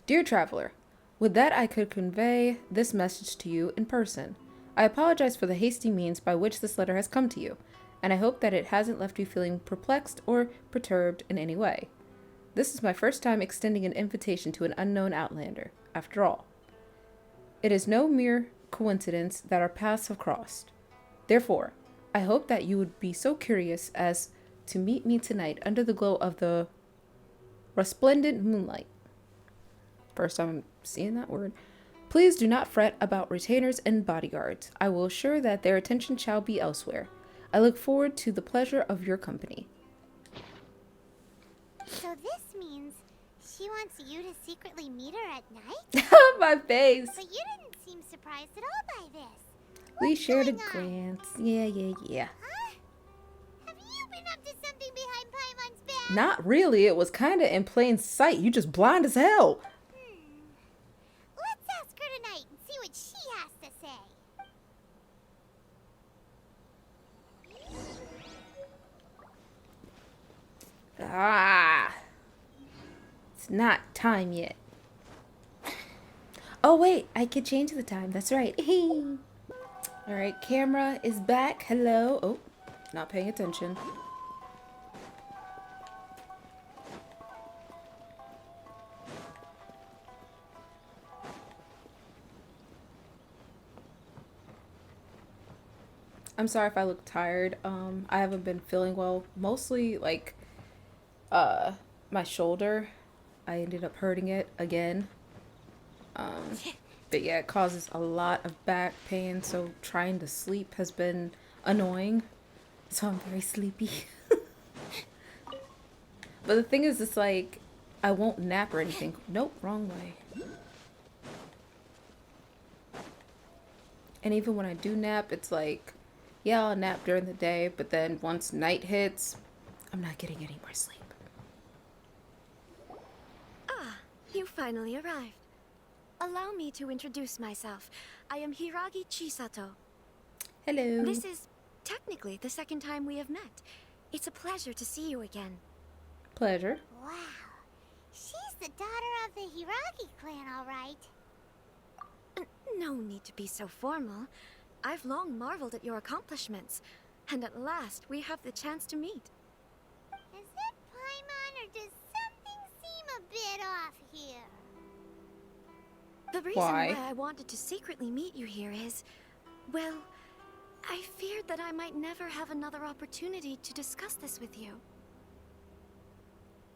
Dear Traveler, with that I could convey this message to you in person. I apologize for the hasty means by which this letter has come to you, and I hope that it hasn't left you feeling perplexed or perturbed in any way. This is my first time extending an invitation to an unknown outlander, after all. It is no mere coincidence that our paths have crossed. Therefore, I hope that you would be so curious as to meet me tonight under the glow of the resplendent moonlight. First time I'm seeing that word. Please do not fret about retainers and bodyguards. I will assure that their attention shall be elsewhere. I look forward to the pleasure of your company. So this means she wants you to secretly meet her at night? My face. But you didn't seem surprised at all by this. We What's shared a going on? glance. Yeah. Huh? Have you been up to something behind Paimon's back? Not really. It was kind of in plain sight. You just blind as hell. Let's ask her tonight and see what she has to say. Ah. It's not time yet. Oh, wait. I could change the time. That's right. Alright, camera is back. Hello. Oh, not paying attention. I'm sorry if I look tired. I haven't been feeling well. Mostly like my shoulder. I ended up hurting it again. But yeah, it causes a lot of back pain, so trying to sleep has been annoying. So I'm very sleepy. But the thing is, it's like I won't nap or anything. Nope, wrong way. And even when I do nap, it's like, yeah, I'll nap during the day, but then once night hits, I'm not getting any more sleep. Ah, you finally arrived. Allow me to introduce myself. I am Hiragi Chisato. Hello. This is technically the second time we have met. It's a pleasure to see you again. Pleasure. Wow. She's the daughter of the Hiragi clan, all right. No need to be so formal. I've long marveled at your accomplishments, and at last we have the chance to meet. Is it Paimon, or does something seem a bit off here? The reason why I wanted to secretly meet you here is, well, I feared that I might never have another opportunity to discuss this with you.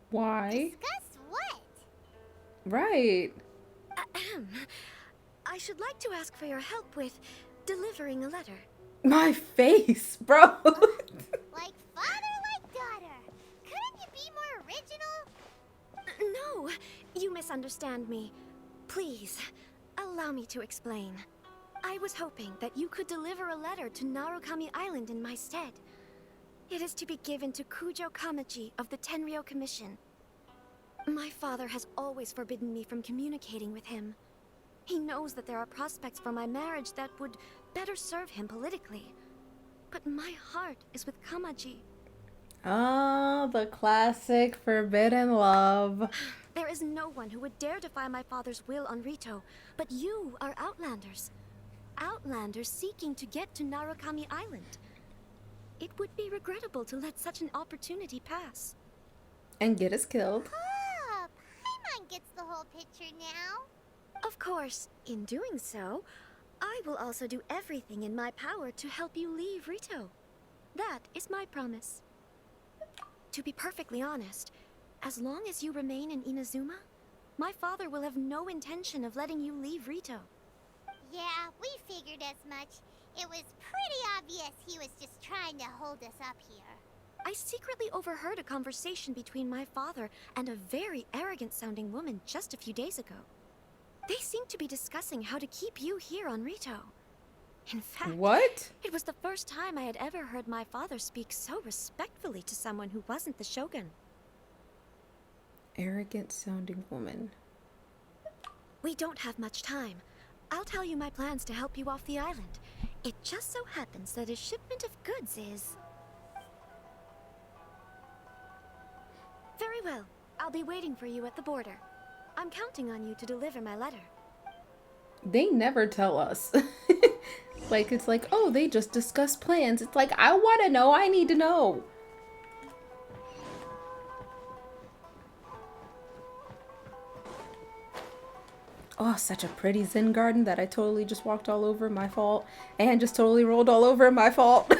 Why? Discuss what? Right. Ahem. I should like to ask for your help with delivering a letter. My face, bro. Like father, like daughter. Couldn't you be more original? No, you misunderstand me. Please, allow me to explain. I was hoping that you could deliver a letter to Narukami Island in my stead. It is to be given to Kujo Kamachi of the Tenryou Commission. My father has always forbidden me from communicating with him. He knows that there are prospects for my marriage that would better serve him politically. But my heart is with Kamaji. Oh, the classic forbidden love. There is no one who would dare defy my father's will on Rito, but you are Outlanders. Outlanders seeking to get to Narukami Island. It would be regrettable to let such an opportunity pass. And get us killed. Oh, Paimon gets the whole picture now. Of course, in doing so, I will also do everything in my power to help you leave Rito. That is my promise. To be perfectly honest, as long as you remain in Inazuma, my father will have no intention of letting you leave Rito. Yeah, we figured as much. It was pretty obvious he was just trying to hold us up here. I secretly overheard a conversation between my father and a very arrogant-sounding woman just a few days ago. They seemed to be discussing how to keep you here on Rito. In fact, what? It was the first time I had ever heard my father speak so respectfully to someone who wasn't the Shogun. Arrogant sounding woman. We don't have much time. I'll tell you my plans to help you off the island. It just so happens that a shipment of goods is... Very well. I'll be waiting for you at the border. I'm counting on you to deliver my letter. They never tell us. Like, it's like, oh, they just discussed plans. It's like, I want to know. I need to know. Oh, such a pretty Zen garden that I totally just walked all over. My fault. And just totally rolled all over. My fault.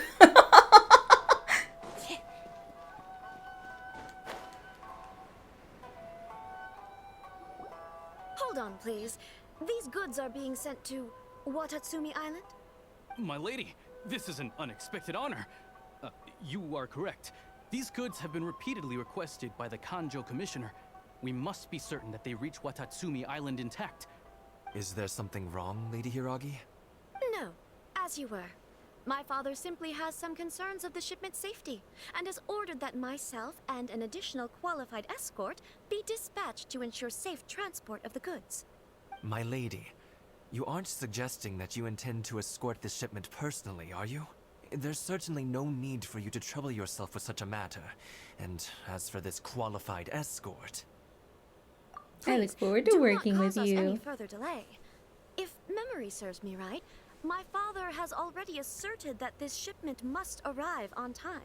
Hold on, please. These goods are being sent to Watatsumi Island? My lady, this is an unexpected honor. You are correct. These goods have been repeatedly requested by the Kanjo Commissioner. We must be certain that they reach Watatsumi Island intact. Is there something wrong, Lady Hiragi? No, as you were. My father simply has some concerns of the shipment's safety, and has ordered that myself and an additional qualified escort be dispatched to ensure safe transport of the goods. My lady, you aren't suggesting that you intend to escort this shipment personally, are you? There's certainly no need for you to trouble yourself with such a matter. And as for this qualified escort... I look forward to working with do not cause us any you. further delay. If memory serves me right, my father has already asserted that this shipment must arrive on time.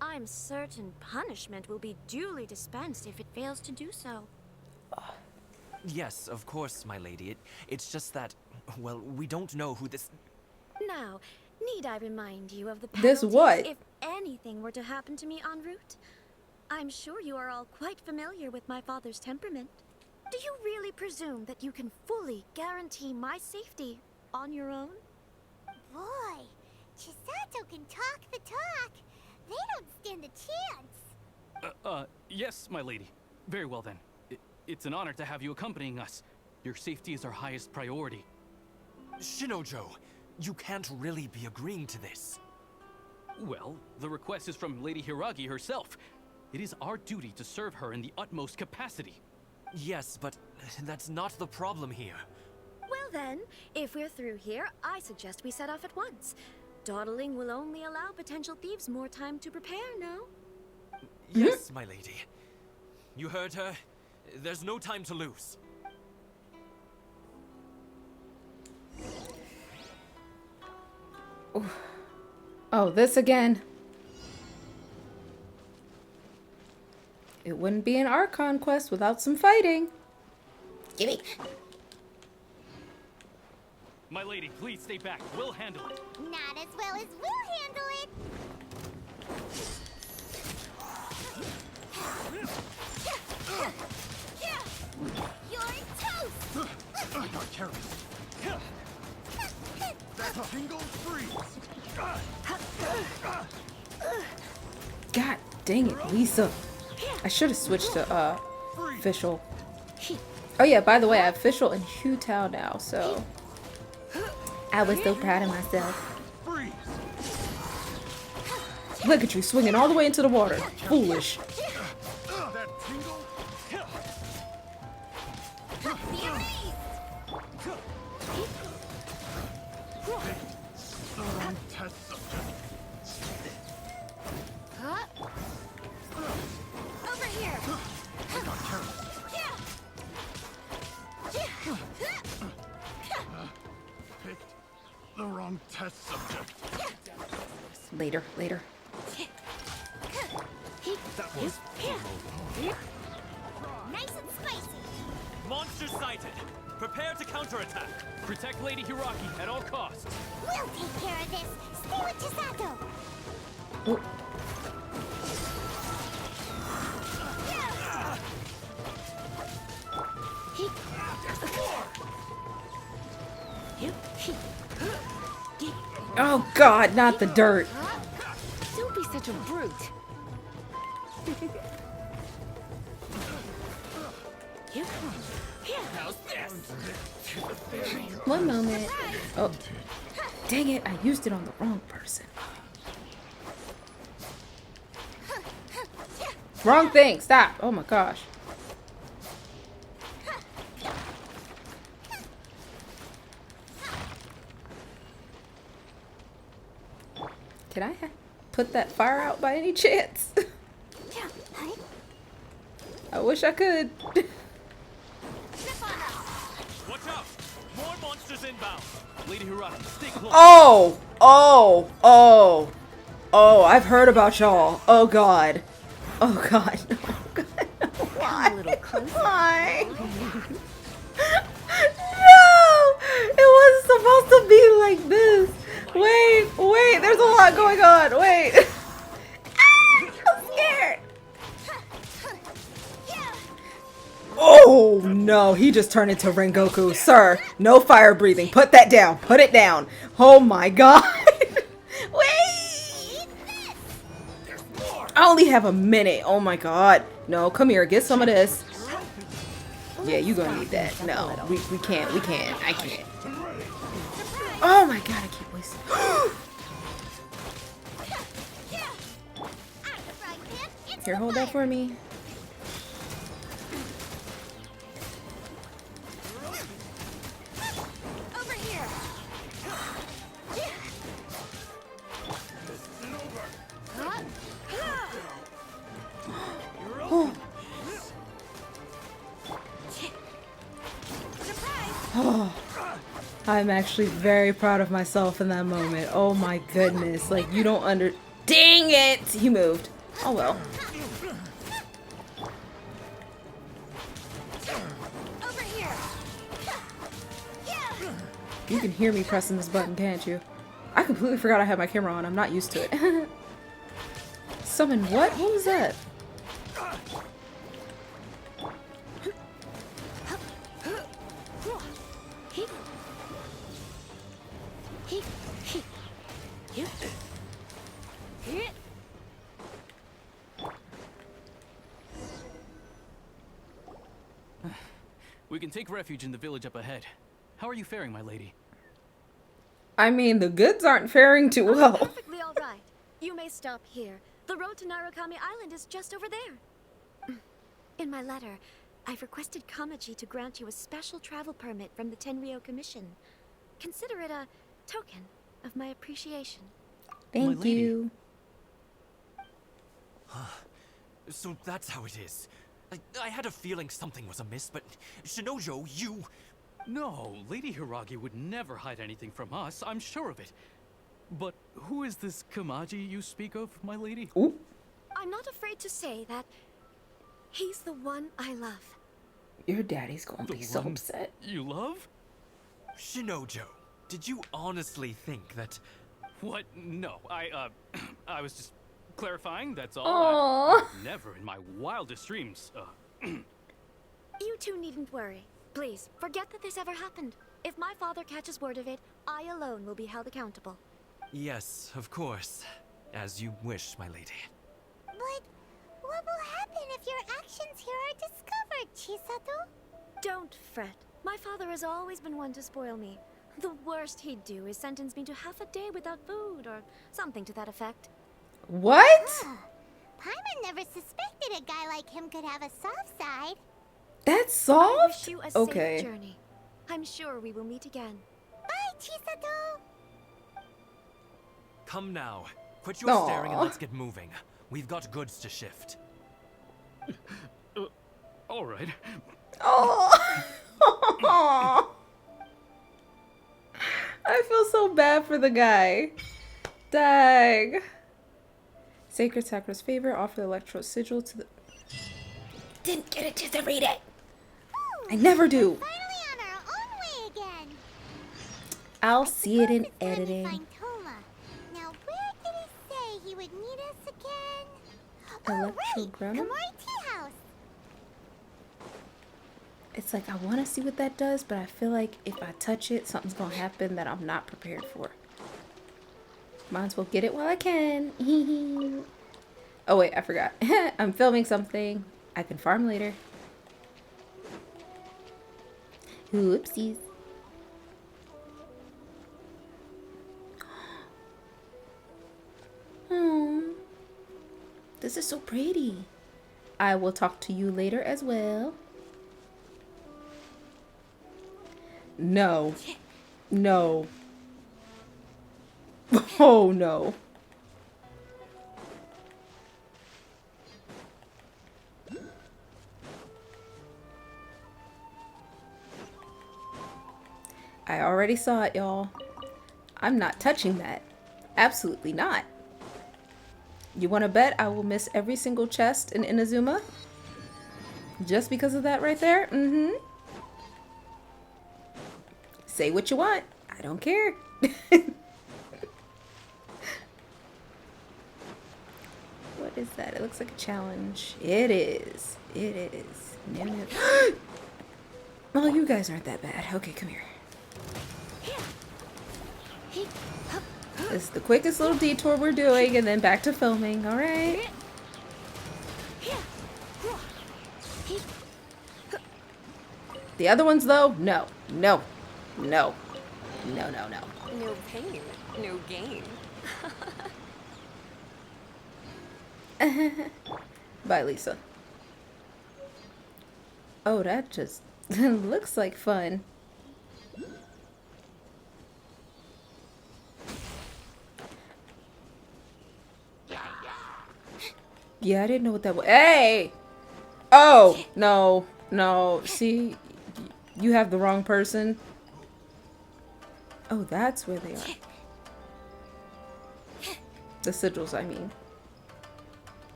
I'm certain punishment will be duly dispensed if it fails to do so. Yes, of course, my lady. It's just that, well, we don't know who this... Now, need I remind you of the This penalties what? if anything were to happen to me en route? I'm sure you are all quite familiar with my father's temperament. Do you really presume that you can fully guarantee my safety on your own? Boy, Chisato can talk the talk. They don't stand a chance. Yes, my lady. Very well then. It's an honor to have you accompanying us. Your safety is our highest priority. Shinojo, you can't really be agreeing to this. Well, the request is from Lady Hiragi herself. It is our duty to serve her in the utmost capacity. Yes, but that's not the problem here. Well then, if we're through here, I suggest we set off at once. Dawdling will only allow potential thieves more time to prepare, no? Yes, my lady. You heard her. There's no time to lose. Oh, this again. It wouldn't be an Archon quest without some fighting. Gimme. My lady, please stay back. We'll handle it. Not as well as we'll handle it. You're toast! I got carried. That tingle freeze! God dang it, Lisa. I should have switched to official. Oh yeah, by the way, I have official in Hutao now, so I was so proud of myself. Look at you swinging all the way into the water. Foolish. the wrong test subject. Later, later. That was Nice and spicy. Monster sighted. Prepare to counterattack. Protect Lady Hiraki at all costs. We'll take care of this. Stay with Chisato. Oh. Oh God, not the dirt. Don't be such a brute. One moment. Oh, dang it! I used it on the wrong person. Wrong thing. Stop. Oh my gosh. Can I put that fire out by any chance? I wish I could. Watch out! More monsters inbound. Lady Hiraki, stay close. Oh! Oh! Oh! Oh, I've heard about y'all. Oh God. Oh God. Oh God. Why? Why? No! It wasn't supposed to be like this. Wait, there's a lot going on. Wait. I'm scared. Oh no, he just turned into Rengoku. Sir, no fire breathing. Put that down. Put it down. Oh my God. Wait. I only have a minute. Oh my God. No, come here. Get some of this. Yeah, you gonna need that. No, we can't. I can't. Oh my God, I keep wasting. Here, hold that for me. Over here. Oh. Oh. I'm actually very proud of myself in that moment. Oh my goodness. Like, you don't under... Dang it! He moved. Oh well. Over here. You can hear me pressing this button, can't you? I completely forgot I had my camera on. I'm not used to it. Summon what? What was that? We can take refuge in the village up ahead. How are you faring, my lady? I mean, the goods aren't faring too well. Perfectly all right. You may stop here. The road to Narukami Island is just over there. In my letter, I've requested Kamaji to grant you a special travel permit from the Tenryou Commission. Consider it a token of my appreciation. Thank you. So that's how it is. I had a feeling something was amiss, but Shinojo, you... No, Lady Hiragi would never hide anything from us, I'm sure of it. But who is this Kamaji you speak of, my lady? Ooh. I'm not afraid to say that he's the one I love. Your daddy's gonna be so upset. You love? Shinojo, did you honestly think that... What? No, I was just clarifying, that's all. Aww. Never in my wildest dreams, You two needn't worry. Please, forget that this ever happened. If my father catches word of it, I alone will be held accountable. Yes, of course. As you wish, my lady. But what will happen if your actions here are discovered, Chisato? Don't fret. My father has always been one to spoil me. The worst he'd do is sentence me to half a day without food or something to that effect. What? Paimon never suspected a guy like him could have a soft side. That's I soft? wish you a Okay. safe journey. I'm sure we will meet again. Bye, Chisato! Come now. Quit your staring and let's get moving. We've got goods to shift. All right. Oh. I feel so bad for the guy. Dang. Sacred Sacri's favor. Offer the electro sigil to the... Didn't get a chance to read it. I never do. Finally on our own way again. I'll see it in It's time we editing. find Toma. Now, where did he say he would meet us again? Oh, right! Electrogranum? Kamori Tea House. It's like I want to see what that does, but I feel like if I touch it, something's gonna happen that I'm not prepared for. Might as well get it while I can. Oh wait, I forgot. I'm filming something. I can farm later. Whoopsies. This is so pretty. I will talk to you later as well. No. No. Oh no. I already saw it, y'all. I'm not touching that. Absolutely not. You want to bet I will miss every single chest in Inazuma? Just because of that right there? Mm-hmm. Say what you want. I don't care. What is that? It looks like a challenge. It is. It is. Oh, you guys aren't that bad. Okay, come here. This is the quickest little detour we're doing, and then back to filming. All right. The other ones, though, no, no, no, no, no, no. No pain, no gain. Bye, Lisa. Oh, that just looks like fun. Yeah, I didn't know what that was. Hey! Oh, no, no. See, you have the wrong person. Oh, that's where they are. The sigils, I mean.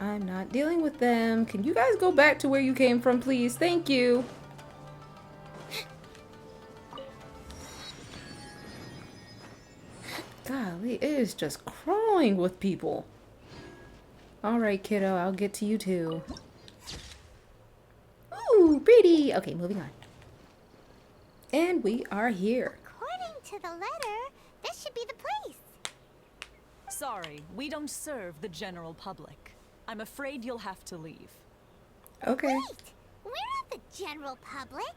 I'm not dealing with them. Can you guys go back to where you came from, please? Thank you. Golly, it is just crawling with people. Alright, kiddo, I'll get to you too. Ooh, pretty! Okay, moving on. And we are here. According to the letter, this should be the place. Sorry, we don't serve the general public. I'm afraid you'll have to leave. Okay. Wait! We're not the general public.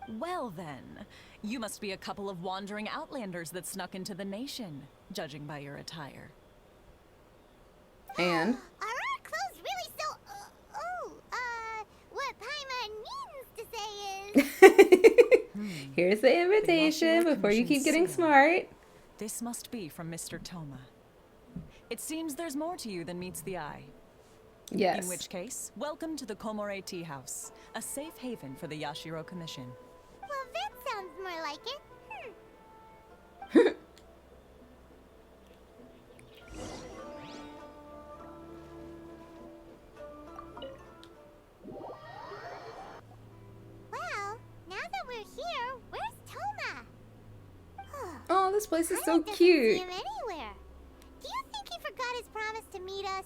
Well then, you must be a couple of wandering outlanders that snuck into the nation, judging by your attire. And? Are our clothes really so... what Paimon means to say is... Here's the invitation before you keep getting smart. This must be from Mr. Toma. It seems there's more to you than meets the eye. Yes. In which case, welcome to the Komore Tea House, a safe haven for the Yashiro Commission. Well, that sounds more like it. Well, now that we're here, where's Toma? Oh, this place is so Doesn't cute. see him anywhere. Do you think he forgot his promise to meet us?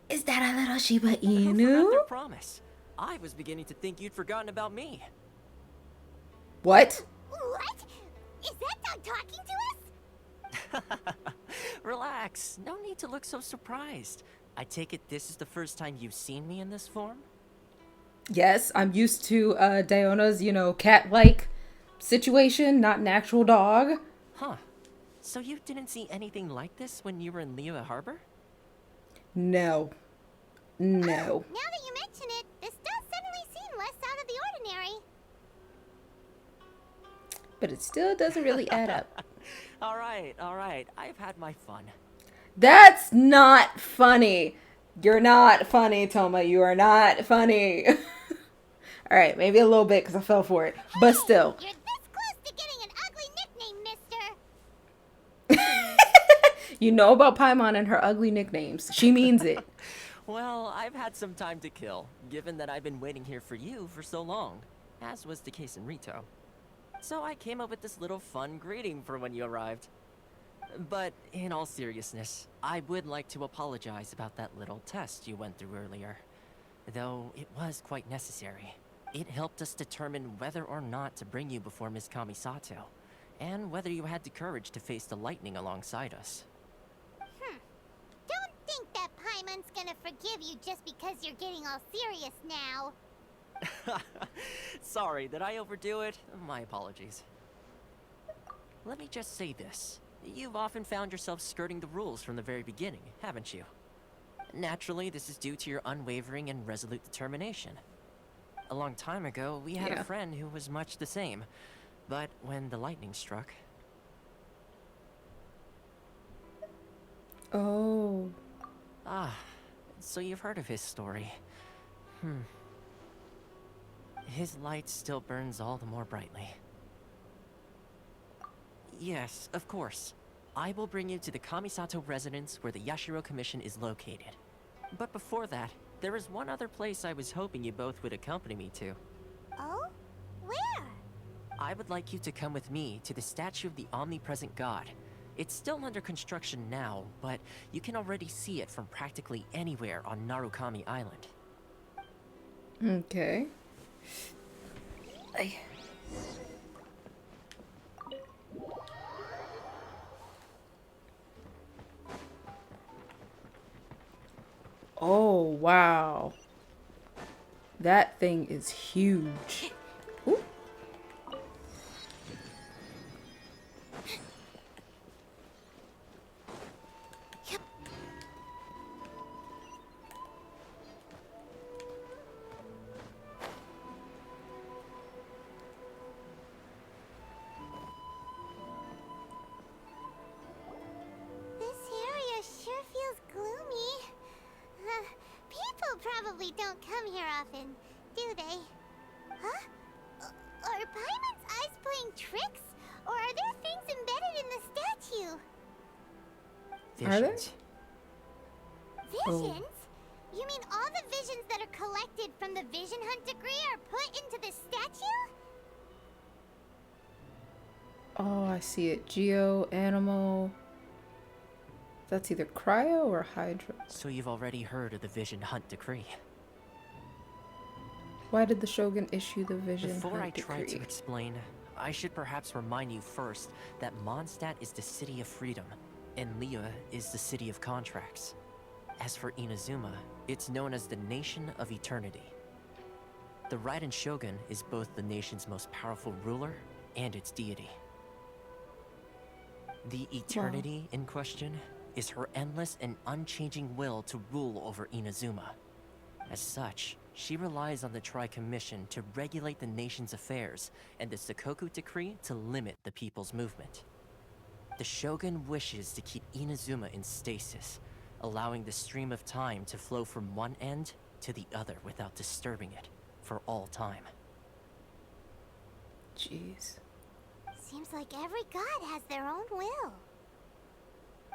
Is that a little Shiba Who forgot Inu? their promise? I was beginning to think you'd forgotten about me. What? What? Is that dog talking to us? Relax. No need to look so surprised. I take it this is the first time you've seen me in this form? Yes, I'm used to Diona's, cat-like situation, not an actual dog. Huh. So you didn't see anything like this when you were in Liyue Harbor? No. No. Now that you mention it, this does suddenly seem less out of the ordinary. But it still doesn't really add up. All right. I've had my fun. That's not funny. You're not funny, Toma. You are not funny. All right, maybe a little bit because I fell for it. But still. You're this close to getting an ugly You know about Paimon and her ugly nicknames. She means it. Well, I've had some time to kill, given that I've been waiting here for you for so long, as was the case in Rito. So I came up with this little fun greeting for when you arrived. But in all seriousness, I would like to apologize about that little test you went through earlier. Though it was quite necessary. It helped us determine whether or not to bring you before Miss Kamisato, and whether you had the courage to face the lightning alongside us. Don't think that Paimon's gonna forgive you just because you're getting all serious now. Sorry, did I overdo it? My apologies. Let me just say this. You've often found yourself skirting the rules from the very beginning, haven't you? Naturally, this is due to your unwavering and resolute determination. A long time ago, we had a friend who was much the same. But when the lightning struck... Oh. Ah, so you've heard of his story. His light still burns all the more brightly. Yes, of course. I will bring you to the Kamisato residence where the Yashiro Commission is located. But before that, there is one other place I was hoping you both would accompany me to. Oh? Where? I would like you to come with me to the statue of the omnipresent god. It's still under construction now, but you can already see it from practically anywhere on Narukami Island. Okay. Oh, wow. That thing is huge. Ooh. This area sure feels gloomy. People probably don't come here often, do they? Huh? Are Paimon's eyes playing tricks? Or are there things embedded in the statue? Visions. Visions? You mean all the visions that are collected from the Vision Hunt degree are put into the statue? Oh, I see it. Geo, animal. That's either cryo or hydro. So you've already heard of the Vision Hunt decree. Why did the Shogun issue the Vision Before I Hunt try decree? to explain, I should perhaps remind you first that Mondstadt is the city of freedom, and Liyue is the city of contracts. As for Inazuma, it's known as the Nation of Eternity. The Raiden Shogun is both the nation's most powerful ruler and its deity. The eternity in question is her endless and unchanging will to rule over Inazuma. As such, she relies on the Tri-Commission to regulate the nation's affairs, and the Sakoku Decree to limit the people's movement. The Shogun wishes to keep Inazuma in stasis, allowing the stream of time to flow from one end to the other without disturbing it, for all time. Jeez. Seems like every god has their own will.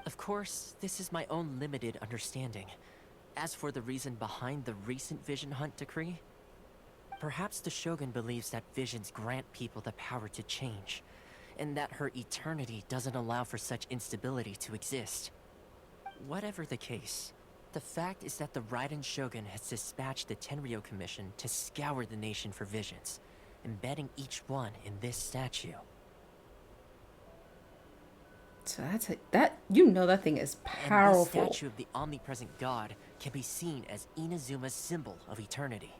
Of course, this is my own limited understanding. As for the reason behind the recent Vision Hunt decree, perhaps the Shogun believes that visions grant people the power to change, and that her eternity doesn't allow for such instability to exist. Whatever the case, the fact is that the Raiden Shogun has dispatched the Tenryo Commission to scour the nation for visions, embedding each one in this statue. So that you know that thing is powerful. And the statue of the omnipresent god can be seen as Inazuma's symbol of eternity.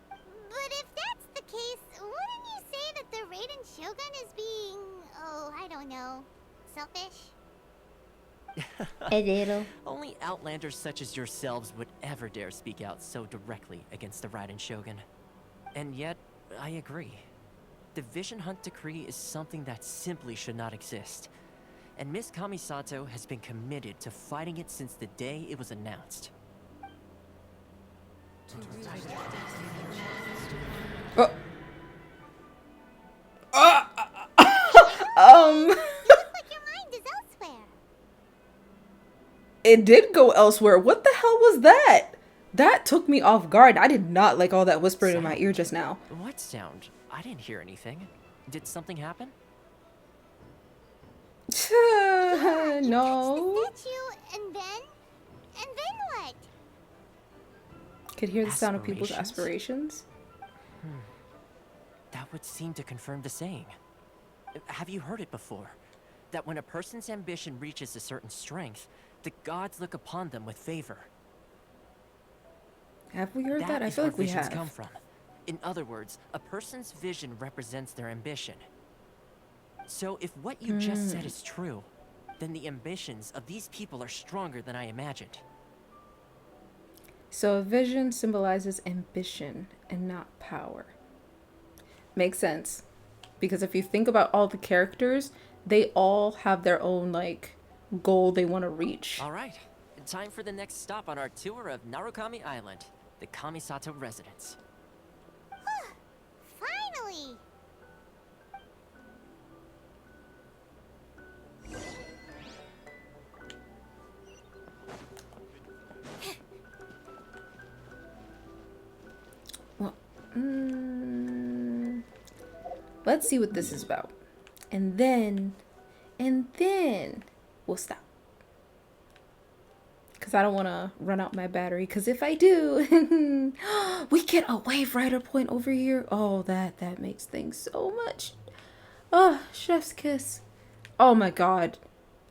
But if that's the case, wouldn't you say that the Raiden Shogun is being, oh, I don't know, selfish? A little. Only outlanders such as yourselves would ever dare speak out so directly against the Raiden Shogun. And yet, I agree. The Vision Hunt decree is something that simply should not exist. And Miss Kamisato has been committed to fighting it since the day it was announced. Oh. You look like your mind is elsewhere. it did go elsewhere. What the hell was that? That took me off guard. I did not like all that whispering in my ear just now. What sound? I didn't hear anything. Did something happen? No. Statue, and then what? Could hear the sound of people's aspirations. That would seem to confirm the saying. Have you heard it before? That when a person's ambition reaches a certain strength, the gods look upon them with favor. Have we heard that? I feel like we have. Come from. In other words, a person's vision represents their ambition. So if what you just said is true, then the ambitions of these people are stronger than I imagined. So a vision symbolizes ambition and not power. Makes sense. Because if you think about all the characters, they all have their own, like, goal they want to reach. All right. Time for the next stop on our tour of Narukami Island, the Kamisato residence. Finally! Well, let's see what this is about. And then we'll stop. Because I don't want to run out my battery. Because if I do, we get a wave rider point over here. Oh, that makes things so much. Oh, chef's kiss. Oh my god.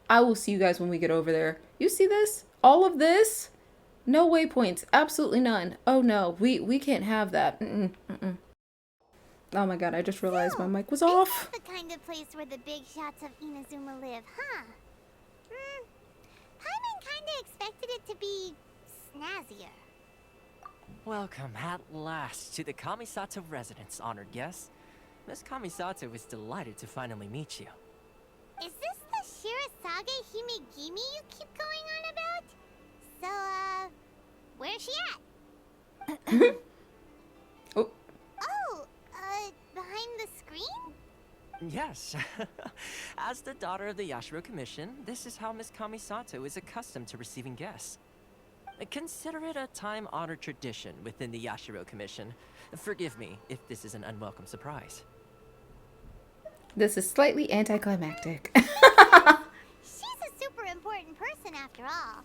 I will see you guys when we get over there. You see this? All of this? No waypoints. Absolutely none. Oh no, we can't have that. Oh my god, I just realized my mic was off. It's not the kind of place where the big shots of Inazuma live, huh? Paimon kinda expected it to be snazzier. Welcome at last to the Kamisato residence, honored guests. Miss Kamisato is delighted to finally meet you. Is this the Shirasage Himegimi you keep going on about? So, where's she at? Behind the screen? Yes. As the daughter of the Yashiro Commission, this is how Miss Kamisato is accustomed to receiving guests. Consider it a time-honored tradition within the Yashiro Commission. Forgive me if this is an unwelcome surprise. This is slightly anticlimactic. She's a super important person after all.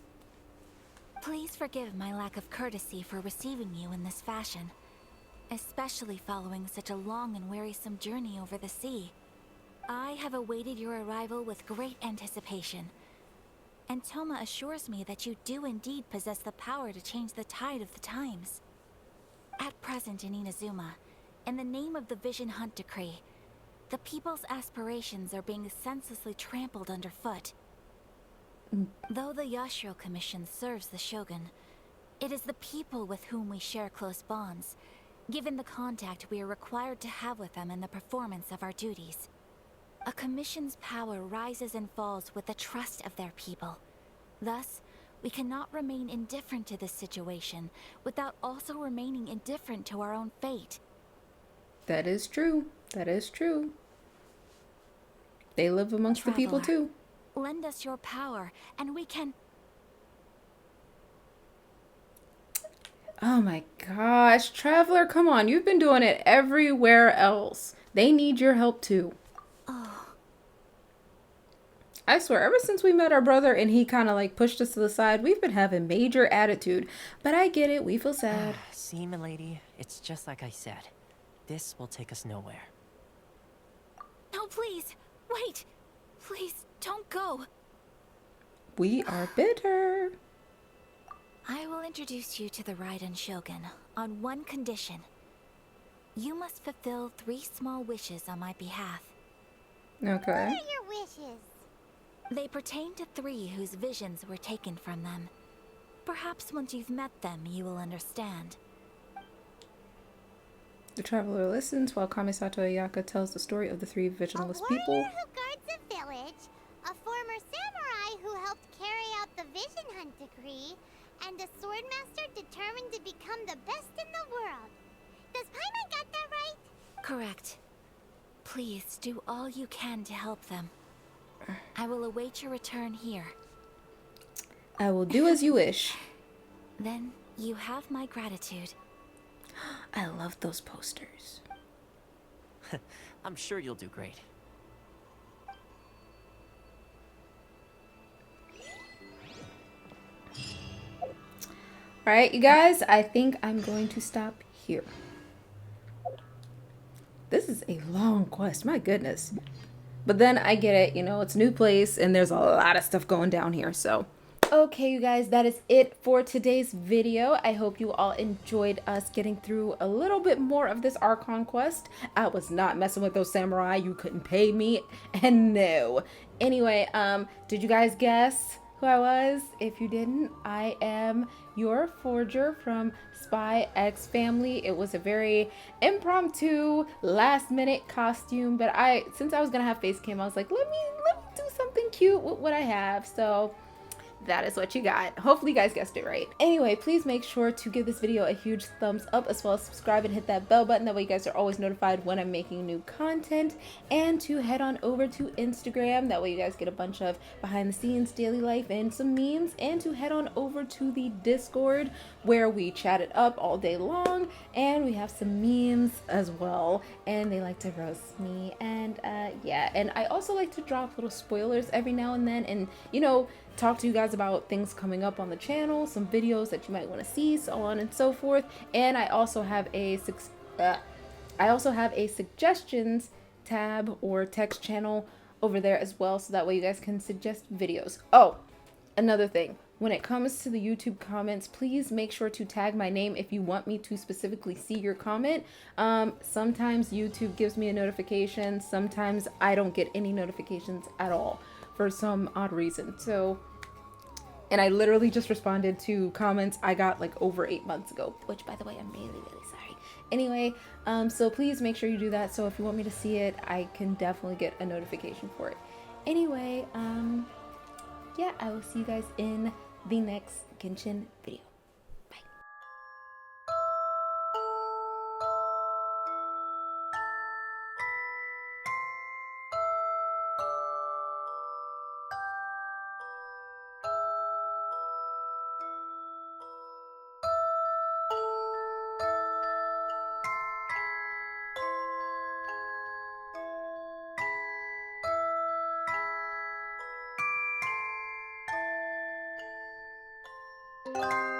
Please forgive my lack of courtesy for receiving you in this fashion, especially following such a long and wearisome journey over the sea. I have awaited your arrival with great anticipation, and Toma assures me that you do indeed possess the power to change the tide of the times. At present in Inazuma, in the name of the Vision Hunt Decree, the people's aspirations are being senselessly trampled underfoot. Though the Yashiro Commission serves the Shogun, it is the people with whom we share close bonds, given the contact we are required to have with them in the performance of our duties. A commission's power rises and falls with the trust of their people. Thus, we cannot remain indifferent to this situation without also remaining indifferent to our own fate. That is true. That is true. They live amongst the people too. Lend us your power, and we can... Oh my gosh, Traveler, come on. You've been doing it everywhere else. They need your help too. Oh. I swear, ever since we met our brother and he kind of like pushed us to the side, we've been having major attitude. But I get it. We feel sad. See, milady, it's just like I said. This will take us nowhere. No, please. Wait. Please, don't go. We are bitter. I will introduce you to the Raiden Shogun on one condition. You must fulfill 3 small wishes on my behalf. Okay. What are your wishes? They pertain to 3 whose visions were taken from them. Perhaps once you've met them, you will understand. The Traveler listens while Kamisato Ayaka tells the story of the 3 visionless people. A warrior who guards a village, a former samurai who helped carry out the Vision Hunt Decree, and a swordmaster determined to become the best in the world. Does Paimon got that right? Correct. Please do all you can to help them. I will await your return here. I will do as you wish. Then you have my gratitude. I love those posters. I'm sure you'll do great. Alright, you guys, I think I'm going to stop here. This is a long quest, my goodness. But then I get it, you know, it's a new place and there's a lot of stuff going down here, so. Okay, you guys, that is it for today's video. I hope you all enjoyed us getting through a little bit more of this Archon quest. I was not messing with those samurai. You couldn't pay me, and no. Anyway, did you guys guess who I was? If you didn't, I am your forger from Spy X Family. It was a very impromptu, last-minute costume, but since I was gonna have face cam, I was like, let me do something cute with what I have. So that is what you got. Hopefully you guys guessed it right. Anyway, please make sure to give this video a huge thumbs up, as well as subscribe and hit that bell button. That way you guys are always notified when I'm making new content. And to head on over to Instagram. That way you guys get a bunch of behind the scenes, daily life, and some memes. And to head on over to the Discord, where we chat it up all day long. And we have some memes as well. And they like to roast me. And yeah, and I also like to drop little spoilers every now and then. And, you know, talk to you guys about things coming up on the channel, some videos that you might want to see, so on and so forth. And I also have a suggestions tab or text channel over there as well, so that way you guys can suggest videos. Oh, another thing, when it comes to the YouTube comments, please make sure to tag my name if you want me to specifically see your comment. Sometimes YouTube gives me a notification, sometimes I don't get any notifications at all for some odd reason. So, and I literally just responded to comments I got like over 8 months ago, which by the way, I'm really, really sorry. Anyway, so please make sure you do that. So if you want me to see it, I can definitely get a notification for it. Anyway, yeah, I will see you guys in the next Genshin video. Bye.